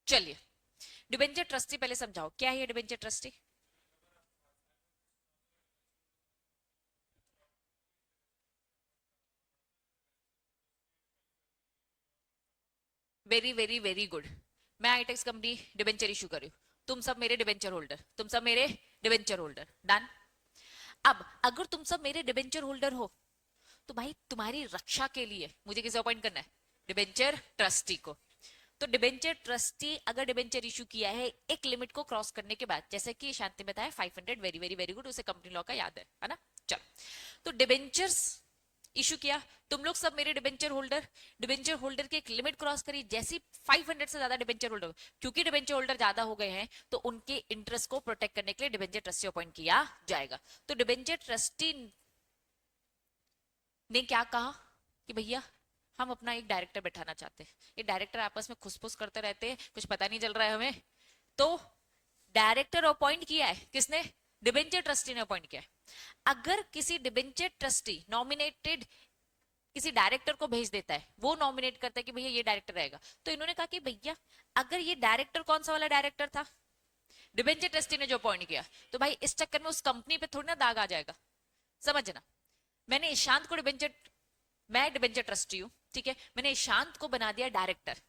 [SPEAKER 3] चलिए डिबेंचर ट्रस्टी पहले समझाओ क्या है ये debenture trustee. Very very very good. मैं आईटेक्स कंपनी डिबेंचर इशू कर रही हूं, तुम सब मेरे डिबेंचर होल्डर, तुम सब मेरे डिबेंचर होल्डर, डन। अब अगर तुम सब मेरे डिबेंचर होल्डर हो तो भाई तुम्हारी रक्षा के लिए मुझे किसे अपॉइंट करना है, डिबेंचर ट्रस्टी को। तो डिबेंचर ट्रस्टी अगर डिबेंचर इशू किया है एक लिमिट को क्रॉस करने के बाद, जैसे कि शांति ने बताया 500, वेरी वेरी वेरी गुड, उसे कंपनी लॉ का याद है ना। चलो तो डिबेंचर्स इशू किया, तुम लोग सब मेरे डिबेंचर होल्डर की एक लिमिट क्रॉस करी, जैसी 500 से ज्यादा डिबेंचर होल्डर, क्योंकि डिबेंचर होल्डर ज्यादा हो गए हैं तो उनके इंटरेस्ट को प्रोटेक्ट करने के लिए डिबेंचर ट्रस्टी अपॉइंट किया जाएगा। तो डिबेंचर ट्रस्टी ने क्या कहा कि भैया हम अपना एक डायरेक्टर बैठाना चाहते हैं, ये डायरेक्टर आपस में खुसफुस करते रहते हैं, कुछ पता नहीं चल रहा है हमें, तो डायरेक्टर अपॉइंट किया है किसने, डिबेंचर ट्रस्टी ने अपॉइंट किया है। अगर किसी डिबेंचर ट्रस्टी नॉमिनेटेड किसी डायरेक्टर को भेज देता है, वो नॉमिनेट करता है कि भैया ये डायरेक्टर रहेगा, तो इन्होंने कहा कि भैया अगर ये डायरेक्टर कौन सा वाला डायरेक्टर था, डिबेंचर ट्रस्टी ने जो अपॉइंट किया, तो भाई इस चक्कर में उस कंपनी पे थोड़ी ना दाग आ जाएगा, समझना। मैंने ईशांत को डिबेंचर, मैं डिबेंचर ट्रस्टी हूं, ठीक है, मैंने ईशांत को बना दिया डायरेक्टर,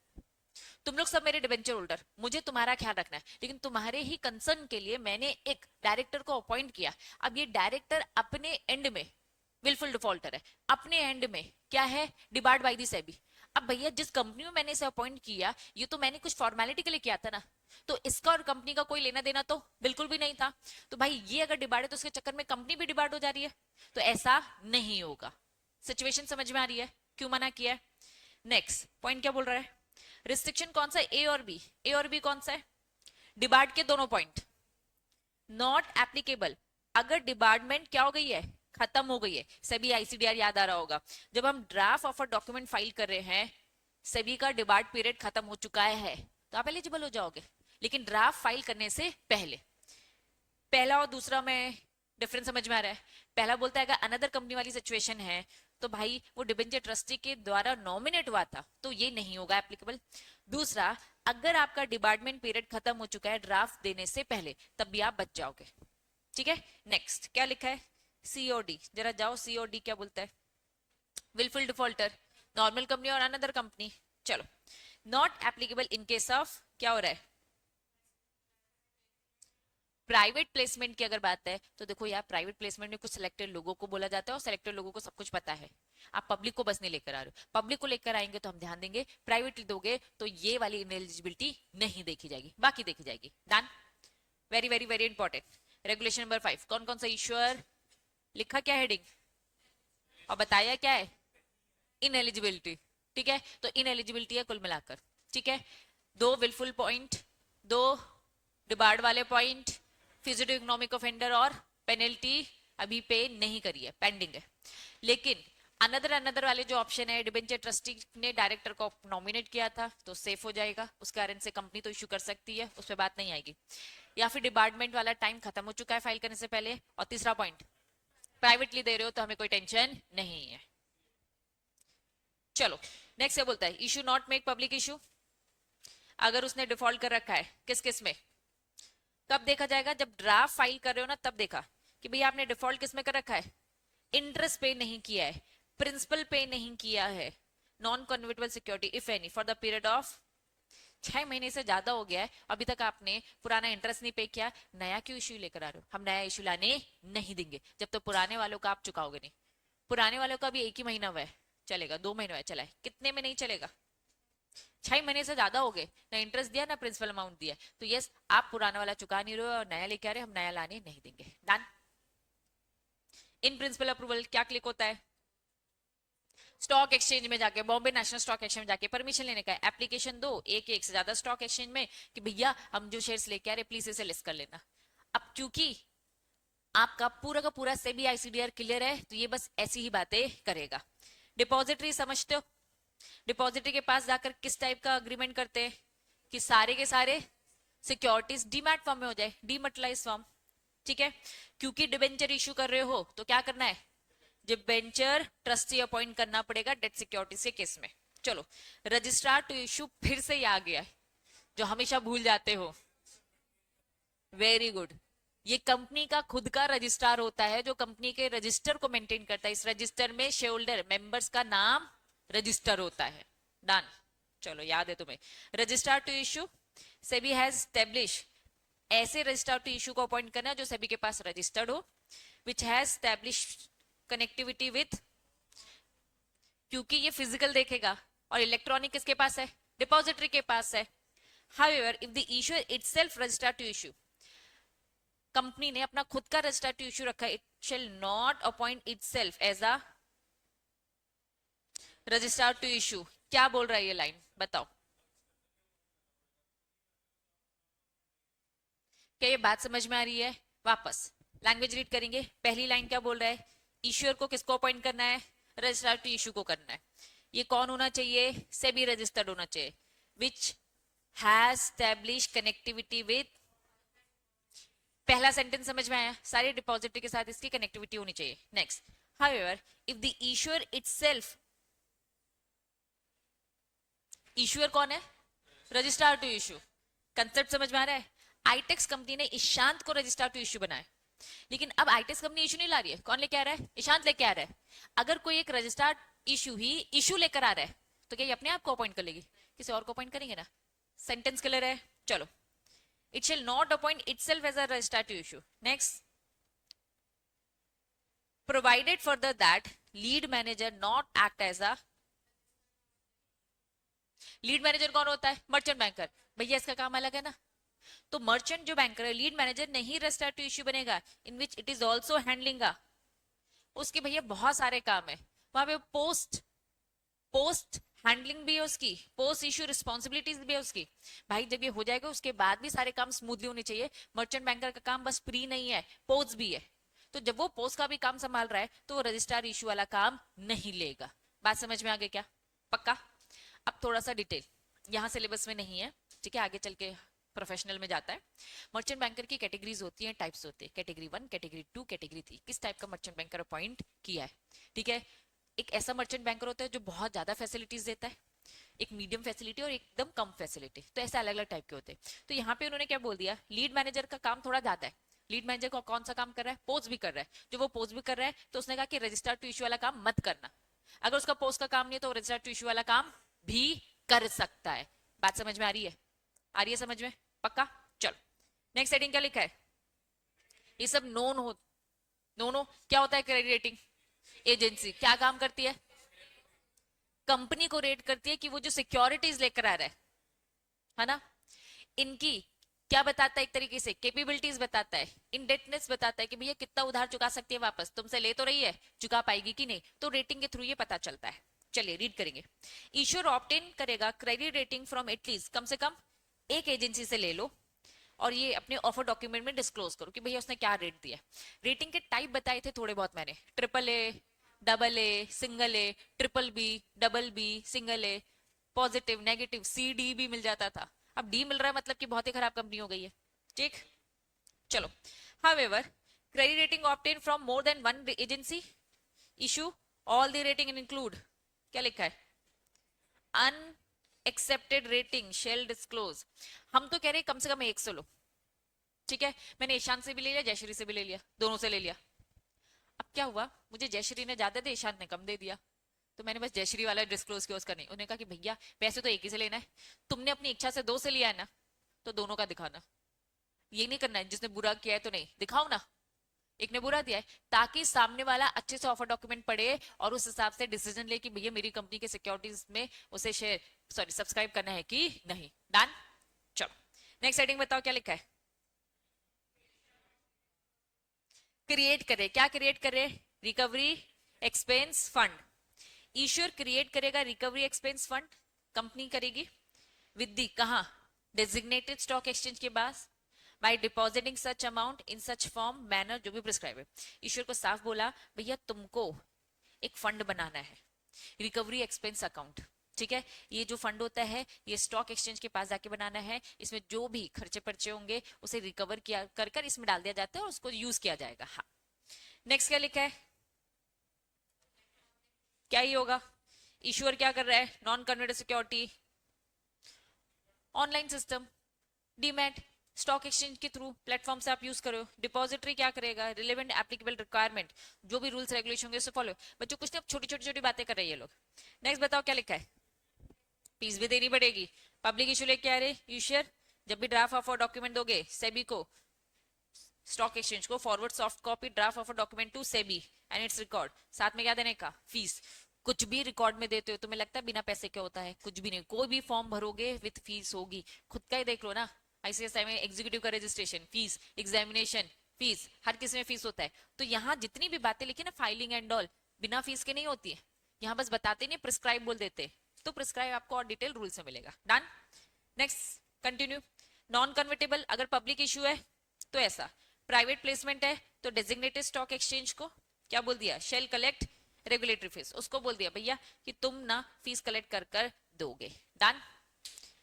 [SPEAKER 3] तुम लोग सब मेरे डिबेंचर होल्डर, मुझे तुम्हारा ख्याल रखना है, लेकिन तुम्हारे ही कंसर्न के लिए मैंने एक डायरेक्टर को अपॉइंट किया। अब ये डायरेक्टर अपने एंड में विलफुल डिफॉल्टर है, अपने एंड में क्या है, डिबार्ड बाय दी सेबी। अब भैया जिस कंपनी में मैंने इसे अपॉइंट किया, ये तो मैंने कुछ फॉर्मेलिटी के लिए किया था ना, तो इसका और कंपनी का कोई लेना देना तो बिल्कुल भी नहीं था। तो भाई ये अगर डिबार्ड है तो उसके चक्कर में कंपनी भी डिबार्ड हो जा रही है, तो ऐसा नहीं होगा। सिचुएशन समझ में आ रही है क्यों मना किया है। नेक्स्ट पॉइंट क्या बोल रहा है, रिस्ट्रिक्शन कौन सा है, ए और बी, ए और बी कौन सा है, डिबार्ड के दोनों पॉइंट नॉट एप्लीकेबल। अगर डिबार्डमेंट क्या हो गई है, खत्म हो गई है, सभी आईसीडीआर याद आ रहा होगा, जब हम draft of a document file कर रहे हैं सभी का डिबार्ड पीरियड खत्म हो चुका है तो आप एलिजिबल हो जाओगे, लेकिन ड्राफ्ट फाइल करने से पहले। पहला और दूसरा में डिफरेंस समझ में आ रहा है, पहला बोलता है अगर अनदर कंपनी वाली सिचुएशन है तो भाई वो डिबेंचर ट्रस्टी के द्वारा नॉमिनेट हुआ था तो ये नहीं होगा एप्लीकेबल। दूसरा अगर आपका डिपार्टमेंट पीरियड खत्म हो चुका है ड्राफ्ट देने से पहले, तब भी आप बच जाओगे, ठीक है। नेक्स्ट क्या लिखा है, सीओडी, जरा जाओ सीओडी क्या बोलता है, विलफुल डिफॉल्टर, नॉर्मल कंपनी और अनदर कंपनी। चलो not applicable in case of क्या हो रहा है, प्राइवेट प्लेसमेंट की अगर बात है तो देखो यार प्राइवेट प्लेसमेंट में कुछ सिलेक्टेड लोगों को बोला जाता है और सिलेक्टेड लोगों को सब कुछ पता है, आप पब्लिक को बस नहीं लेकर आ रहे हो, पब्लिक को लेकर आएंगे तो हम ध्यान देंगे, प्राइवेट दोगे तो ये वाली इनएलिजिबिलिटी नहीं देखी जाएगी, बाकी देखी जाएगी। Done, very very very important. Regulation number 5 कौन कौन सा इश्यूअर लिखा, क्या हेडिंग और बताया क्या है, इनएलिजिबिलिटी, ठीक है। तो इनएलिजिबिलिटी है कुल मिलाकर, ठीक है, 2 विलफुल पॉइंट, 2 डिबार्ड वाले पॉइंट, फ्यूजिटिव इकोनॉमिक ऑफेंडर और पेनल्टी अभी पे नहीं करी है, पेंडिंग है। लेकिन अनदर वाले जो ऑप्शन है, डिबेंचर ट्रस्टी ने डायरेक्टर को नॉमिनेट किया था तो सेफ हो जाएगा, उस कारण से कंपनी तो इशू कर सकती है, उस पर बात नहीं आएगी। या फिर डिपार्टमेंट वाला टाइम खत्म हो चुका है फाइल करने से पहले, और तीसरा पॉइंट प्राइवेटली दे रहे हो तो हमें कोई टेंशन नहीं है। चलो नेक्स्ट क्या बोलता है, issue not make public issue, अगर उसने डिफॉल्ट कर रखा है किस किस में, कब देखा जाएगा, जब ड्राफ्ट फाइल कर रहे हो ना तब देखा कि भैया आपने डिफॉल्ट किस में कर रखा है, इंटरेस्ट पे नहीं किया है, प्रिंसिपल पे नहीं किया है, non convertible security if any for the period of 6 महीने से ज्यादा हो गया है, अभी तक आपने पुराना इंटरेस्ट नहीं पे किया, नया क्यों इश्यू लेकर आ रहे हो, हम नया इश्यू लाने नहीं देंगे जब तक पुराने वालों का आप चुकाओगे नहीं। पुराने वालों का भी 1 ही महीना हुआ है, चलेगा, 2 महीने हुआ है, चला है, कितने में नहीं चलेगा, 6 महीने से ज्यादा हो गए, ना इंटरेस्ट दिया ना प्रिंसिपल अमाउंट दिया, तो यस आप पुराना वाला चुका नहीं रहे हो और नया लेके आ रहे, हम नया लाने नहीं देंगे। डन, इन प्रिंसिपल अप्रूवल क्या क्लिक होता है? स्टॉक एक्सचेंज में जाके, बॉम्बे नेशनल स्टॉक एक्सचेंज में जाके परमिशन लेने का है, एप्लीकेशन दो एक से ज्यादा स्टॉक एक्सचेंज में कि भैया हम जो शेयर्स लेके आ रहे प्लीज इसे लिस्ट कर लेना। अब क्योंकि आपका पूरा का पूरा सेबी आईसीडीआर क्लियर है तो ये बस ऐसी ही बातें करेगा। डिपॉजिटरी समझते हो? डिपॉजिटरी के पास जाकर किस टाइप का अग्रीमेंट करते हैं कि सारे के सारे सिक्योरिटीज डीमैट फॉर्म में हो जाए, डीमैटेलाइज फॉर्म, ठीक है। क्योंकि डिबेंचर इशू कर रहे हो तो क्या करना है, डिबेंचर ट्रस्टी अपॉइंट करना पड़ेगा डेट सिक्योरिटीज के केस में। चलो, रजिस्ट्रार टू इशू फिर से आ गया है जो हमेशा भूल जाते हो। Very good. ये कंपनी का खुद का रजिस्ट्रार होता है जो कंपनी के रजिस्टर को मेंटेन करता है। इस रजिस्टर में शेयर होल्डर मेंबर्स का नाम रजिस्टर होता है। डन। चलो याद है तुम्हें। Registrar to issue, SEBI has establish, ऐसे रजिस्ट्रार टू इशू को अपॉइंट करना जो सेबी के पास रजिस्टर्ड हो, which has establish connectivity with, क्योंकि ये फिजिकल देखेगा और इलेक्ट्रॉनिक किसके पास है, डिपॉजिटरी के पास है। However, if the issuer itself register to issue, company ने अपना खुद का रजिस्टर टू इश्यू रखा है, it shall not appoint itself as a registrar to issue. क्या बोल रहा है ये लाइन, बताओ क्या ये बात समझ में आ रही है? वापस लैंग्वेज रीड करेंगे। पहली लाइन क्या बोल रहा है, इश्यूअर को किसको अपॉइंट करना है, रजिस्ट्रार टू इश्यू को करना है। ये कौन होना चाहिए, सेबी रजिस्टर्ड होना चाहिए, विच हैज एस्टैब्लिश कनेक्टिविटी विद, पहला सेंटेंस समझ में आया, सारे डिपॉजिटरी के साथ इसकी कनेक्टिविटी होनी चाहिए। Next, however if the issuer itself, issuer कौन है, रजिस्ट्रार टू इश्यू। कंसेप्ट समझ में आ रहा है? आईटेक्स कंपनी ने ईशांत को रजिस्ट्रार टू इश्यू बनाया, लेकिन अब आईटेक्स कंपनी इशू नहीं ला रही है, कौन लेके आ रहा है, ईशांत लेके आ रहा है। अगर कोई एक रजिस्ट्रार इशू ही इशू लेकर आ रहा है तो क्या ये अपने आप को अपॉइंट कर लेगी, किसी और को अपॉइंट करेंगे ना। सेंटेंस क्लियर है? चलो, it shall not appoint itself as a registrar to issue. Next, provided further that lead manager not act as a, lead manager कौन होता है, मर्चेंट बैंकर। भैया इसका काम अलग है ना, तो मर्चेंट जो बैंकर है, लीड मैनेजर नहीं रजिस्ट्रार टू इश्यू बनेगा, in which it is also handling, उसके भैया बहुत सारे काम है वहां पे, पोस्ट पोस्ट हैंडलिंग भी है उसकी, पोस्ट इश्यू रिस्पॉन्सिबिलिटीज भी है उसकी। भाई जब ये हो जाएगा उसके बाद भी सारे काम स्मूथली होने चाहिए। मर्चेंट बैंकर का काम बस प्री नहीं है, पोस्ट भी है। तो जब वो पोस्ट का भी काम संभाल रहा है तो वो रजिस्ट्रार इश्यू वाला काम नहीं लेगा। बात समझ में आ गई क्या? पक्का? अब थोड़ा सा डिटेल, यहाँ सिलेबस में नहीं है, ठीक है, आगे चल के प्रोफेशनल में जाता है। मर्चेंट बैंकर की कैटेगरीज होती हैं, टाइप्स होते हैं, कैटेगरी 1, कैटेगरी 2, कैटेगरी 3। किस टाइप का मर्चेंट बैंकर अपॉइंट किया है, ठीक है। एक ऐसा मर्चेंट बैंकर होता है जो बहुत ज्यादा फैसिलिटीज देता है, एक मीडियम फैसिलिटी और एकदम कम फैसिलिटी, तो ऐसे अलग अलग टाइप के होते हैं। तो यहाँ पे उन्होंने क्या बोल दिया, लीड मैनेजर का काम थोड़ा ज्यादा है। लीड मैनेजर को कौन सा काम कर रहा है, पोस्ट भी कर रहा है। जो वो पोस्ट भी कर रहा है तो उसने कहा कि रजिस्ट्रार टू इश्यू वाला काम मत करना। अगर उसका पोस्ट का काम नहीं है तो रजिस्ट्रार टू इश्यू वाला काम भी कर सकता है। बात समझ में आ रही है? आ रही है समझ में? पक्का? चलो नेक्स्ट हेडिंग क्या लिखा है, ये सब नोन हो, नोनो क्या होता है, क्रेडिट रेटिंग एजेंसी क्या काम करती है, कंपनी को रेट करती है कि वो जो सिक्योरिटीज लेकर आ रहा है ना, इनकी क्या बताता है, एक तरीके से कैपेबिलिटीज बताता है, इंडेटनेस बताता है कि भैया कितना उधार चुका सकती है, वापस तुमसे ले तो रही है, चुका पाएगी कि नहीं, तो रेटिंग के थ्रू ये पता चलता है। चलिए रीड करेंगे। इश्यूर ऑब्टेन करेगा क्रेडिट रेटिंग फ्रॉम एटलीस्ट, कम से कम एक एजेंसी से ले लो और ये अपने ऑफर डॉक्यूमेंट में डिस्क्लोज करो कि भैया उसने क्या रेट दिया। रेटिंग के टाइप बताए थे थोड़े बहुत मैंने, triple A, double A, single A, triple B, double B, single A, positive, negative, C D भी मिल जाता था। अब डी मिल रहा है मतलब कि बहुत ही खराब कंपनी हो गई है, ठीक। चलो, however credit rating obtain from more than one agency, issue all the rating include, क्या लिखा है, अनएक्सेप्टेड रेटिंग शेल डिस्क्लोज। हम तो कह रहे हैं कम से कम एक से लो, ठीक है। मैंने ईशान से भी ले लिया, जयश्री से भी ले लिया, दोनों से ले लिया। अब क्या हुआ, मुझे जयश्री ने ज्यादा दे, ईशान ने कम दे दिया, तो मैंने बस जयश्री वाला डिस्क्लोज किया, उसका नहीं। उन्होंने कहा कि भैया वैसे तो एक ही से लेना है, तुमने अपनी इच्छा से दो से लिया है ना, तो दोनों का दिखाना। ये नहीं करना है जिसने बुरा किया है तो नहीं दिखाओ ना, एक ने बुरा दिया है, ताकि सामने वाला अच्छे से ऑफर डॉक्यूमेंट पढ़े और उस हिसाब से डिसीजन ले कि भैया मेरी कंपनी के सिक्योरिटीज में उसे शेयर सब्सक्राइब करना है कि नहीं। डन। चलो नेक्स्ट हेडिंग बताओ क्या लिखा है, क्रिएट करे, क्या क्रिएट करे, recovery expense fund. Issuer create करेगा रिकवरी एक्सपेंस फंड, कंपनी करेगी विद दी कहा डेजिग्नेटेड स्टॉक एक्सचेंज के पास by depositing such amount in such form manner जो भी प्रिस्क्राइब है. ईश्वर को साफ बोला भैया तुमको एक फंड बनाना है, रिकवरी एक्सपेंस अकाउंट. ठीक है, ये जो फंड होता है ये स्टॉक एक्सचेंज के पास जाके बनाना है. इसमें जो भी खर्चे पर्चे होंगे उसे रिकवर किया कर कर इसमें डाल दिया जाता है और उसको यूज किया जाएगा. हाँ, नेक्स्ट क्या लिखा है, क्या ही होगा. ईश्वर क्या कर रहा है, non convertible security online system demat stock exchange के थ्रू प्लेटफॉर्म से आप यूज करो. डिपॉजिटरी क्या करेगा, रिलेवेंट एप्लीकेबल रिक्वायरमेंट जो भी रूल्स रेगुलेशन होंगे उसे फॉलो. बच्चों कुछ नहीं, छोटी छोटी छोटी बातें कर रहे हैं ये लोग. नेक्स्ट बताओ क्या लिखा है, फीस भी देनी पड़ेगी. पब्लिक इशू लेके आ रहे ईश्वर, जब भी ड्राफ्ट ऑफ डॉक्यूमेंट दोगे सेबी को, स्टॉक एक्सचेंज को, forward soft copy draft of document to SEBI and its record. साथ में क्या देने का, फीस. कुछ भी रिकॉर्ड में देते हो तुम्हें लगता है बिना पैसे क्या होता है, कुछ भी नहीं. कोई भी फॉर्म भरोगे विथ फीस होगी, खुद का ही देख लो ना. आईसीएसआई में एग्जीक्यूटिव का रजिस्ट्रेशन फीस, एग्जामिनेशन फीस, हर किसी में फीस होता है. तो यहाँ जितनी भी बातें लिखी ना फाइलिंग एंड ऑल बिना फीस के नहीं होती है. यहाँ बस बताते नहीं, प्रिस्क्राइब बोल देते. तो प्रिस्क्राइब आपको और डिटेल रूल से मिलेगा. Done. Next continue. Non convertible अगर पब्लिक इशू है तो ऐसा, प्राइवेट प्लेसमेंट है तो डेजिग्नेटेड स्टॉक एक्सचेंज को क्या बोल दिया, शेल कलेक्ट रेगुलेटरी फीस. उसको बोल दिया भैया कि तुम ना फीस कलेक्ट कर कर दोगे. डन.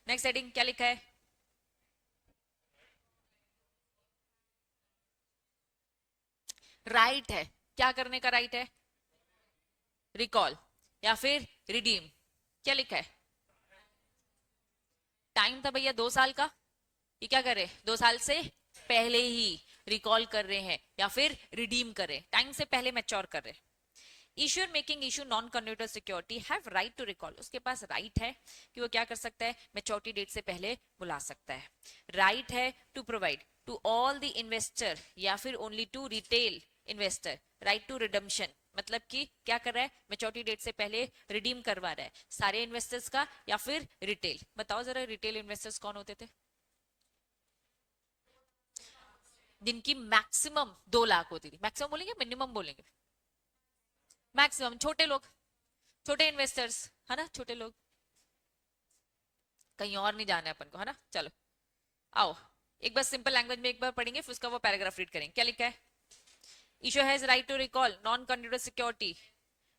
[SPEAKER 3] नेक्स्ट हेडिंग क्या लिखा है, राइट है. क्या करने का राइट है, रिकॉल या फिर रिडीम. क्या लिखा है, टाइम था भैया 2 साल का, ये क्या करे 2 साल से पहले ही रिकॉल कर रहे हैं या फिर रिडीम कर रहे हैं, टाइम से पहले मैच्योर कर रहे हैं. Issuer making issue non convertible security have right to recall. उसके पास राइट है कि वो क्या कर सकता है, मैच्योरिटी डेट से पहले बुला सकता है. राइट है to provide to all the investor या फिर only to retail investor right to redemption. मतलब कि क्या कर रहा है, मैच्योरिटी डेट से पहले रिडीम करवा रहा है सारे इन्वेस्टर्स का या फिर रिटेल. बताओ जरा रिटेल इन्वेस्टर्स कौन होते थे, जिनकी मैक्सिमम 2 लाख होती थी. मैक्सिमम बोलेंगे मिनिमम बोलेंगे, मैक्सिमम छोटे लोग, छोटे इन्वेस्टर्स है ना, छोटे लोग. कहीं और नहीं जाना है अपन को, है ना. चलो आओ एक बार सिंपल लैंग्वेज में एक बार पढ़ेंगे फिर उसका वो पैराग्राफ रीड करेंगे. क्या लिखा है, issue has right to recall non convertible security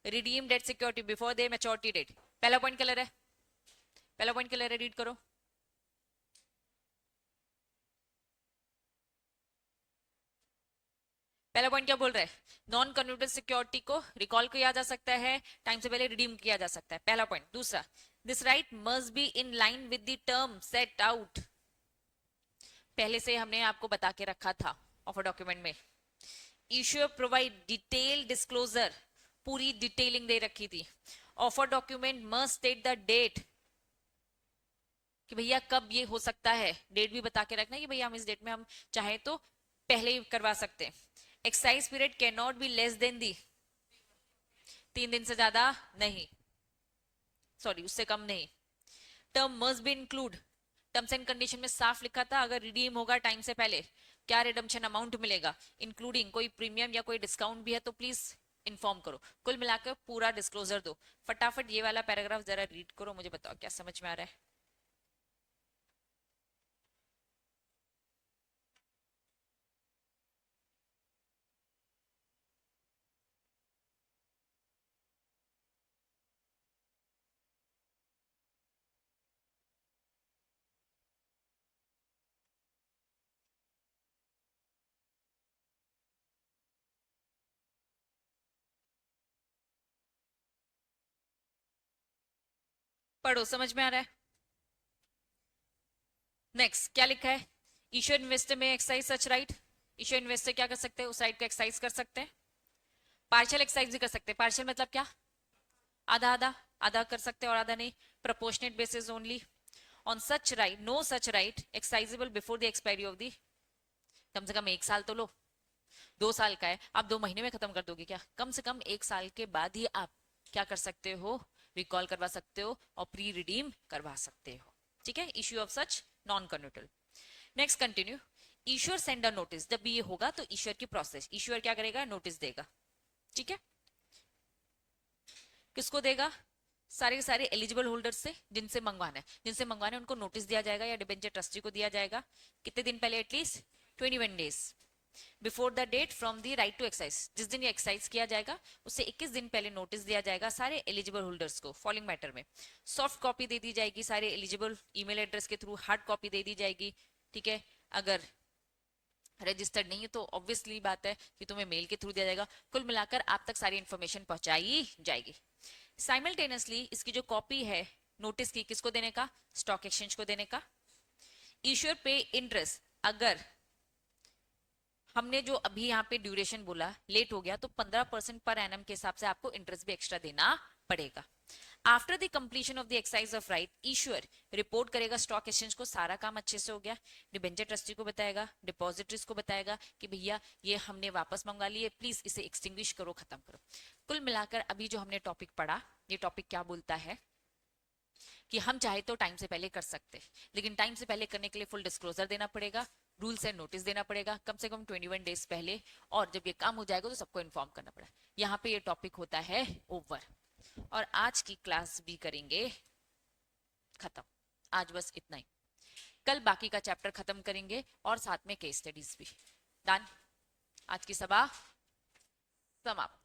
[SPEAKER 3] redeem debt security before their maturity date. पहला पॉइंट क्लियर है, पहला पॉइंट क्लियर है, रीड करो. पहला पॉइंट क्या बोल रहा है, नॉन कन्वर्टेबल सिक्योरिटी को रिकॉल किया जा सकता है, टाइम से पहले रिडीम किया जा सकता है. पहला पॉइंट. दूसरा, this right must be in line with the term set out. पहले से हमने आपको बता के रखा था ऑफर डॉक्यूमेंट में. इश्यूर प्रोवाइड डिटेल डिस्क्लोजर, पूरी डिटेलिंग दे रखी थी. Offer document must state the date कि भैया कब ये हो सकता है, डेट भी बता के रखना कि भैया हम इस डेट में हम चाहे तो पहले ही करवा सकते हैं. Exercise period can not be less than the 3 दिन से ज्यादा नहीं, सॉरी उससे कम नहीं. Term must be include, terms and condition में साफ लिखा था अगर रिडीम होगा टाइम से पहले क्या रिडम्पशन अमाउंट मिलेगा, इंक्लूडिंग कोई प्रीमियम या कोई डिस्काउंट भी है तो प्लीज इन्फॉर्म करो. कुल मिलाकर पूरा डिस्क्लोजर दो. फटाफट ये वाला पैराग्राफ जरा रीड करो, मुझे बताओ क्या समझ में आ रहा है. पढ़ो, समझ में आ रहा है. नेक्स्ट क्या लिखा है, इश्यूर इन्वेस्टर में एक्सरसाइज सच राइट. इश्यूर इन्वेस्टर क्या कर सकते हैं, उस राइट को एक्सरसाइज कर सकते हैं. पार्शियल एक्सरसाइज भी कर सकते हैं. पार्शियल मतलब क्या, आधा आधा, आधा कर सकते हैं और आधा नहीं. Proportionate basis only on such right, no such right exercisable before the expiry of the, कम से कम 1 साल तो लो. 2 साल का है आप 2 महीने में खत्म कर दोगे क्या, कम से कम 1 साल के बाद ही आप क्या कर सकते हो, रिकॉल करवा सकते हो और प्री रिडीम करवा सकते हो. ठीक है, issue of such non convertible. Next continue. Issuer send a notice, जब भी ये होगा तो इश्यूर की प्रोसेस, इश्यूर क्या करेगा, नोटिस देगा. ठीक है, किसको देगा? सारे के सारे एलिजिबल होल्डर्स से जिनसे मंगवाना है, उनको नोटिस दिया जाएगा या डिबेंचर ट्रस्टी को दिया जाएगा। कितने दिन पहले? At least 21 days before the date from the right to exercise. जिस दिन ये एक्साइज किया जाएगा उससे 21 दिन पहले नोटिस दिया जाएगा सारे एलिजिबल होल्डर्स को। फॉलोइंग मैटर में सॉफ्ट कॉपी दे दी जाएगी सारे एलिजिबल ईमेल एड्रेस के थ्रू, हार्ड कॉपी दे दी जाएगी। ठीक है, अगर रजिस्टर्ड नहीं है तो ऑब्वियसली बात है कि तुम्हें मेल के थ्रू दिया जाएगा। कुल मिलाकर आप तक सारी इंफॉर्मेशन पहुंचाई जाएगी। साइमल्टेनियसली इसकी जो कॉपी है नोटिस की, किसको देने का? स्टॉक एक्सचेंज को देने का। इश्यूअर पे इंटरेस्ट, अगर हमने जो अभी यहाँ पे ड्यूरेशन बोला लेट हो गया तो 15% पर एनम के हिसाब से आपको इंटरेस्ट भी एक्स्ट्रा देना पड़ेगा। After the completion of the exercise of right, issuer report करेगा स्टॉक एक्सचेंज को सारा काम अच्छे से हो गया, डिबेंचर ट्रस्टी को बताएगा, डिपॉजिटरीज को बताएगा कि भैया ये हमने वापस मंगा लिए, प्लीज इसे एक्सटिंग्विश करो, खत्म करो। कुल मिलाकर अभी जो हमने टॉपिक पढ़ा, ये टॉपिक क्या बोलता है कि हम चाहे तो टाइम से पहले कर सकते, लेकिन टाइम से पहले करने के लिए फुल डिस्क्लोजर देना पड़ेगा, रूल्स एंड नोटिस देना पड़ेगा कम से कम 21 डेज पहले, और जब ये काम हो जाएगा तो सबको इन्फॉर्म करना पड़ेगा। यहाँ पे ये टॉपिक होता है ओवर, और आज की क्लास भी करेंगे खत्म। आज बस इतना ही, कल बाकी का चैप्टर खत्म करेंगे और साथ में केस स्टडीज भी। डन, आज की सभा समाप्त।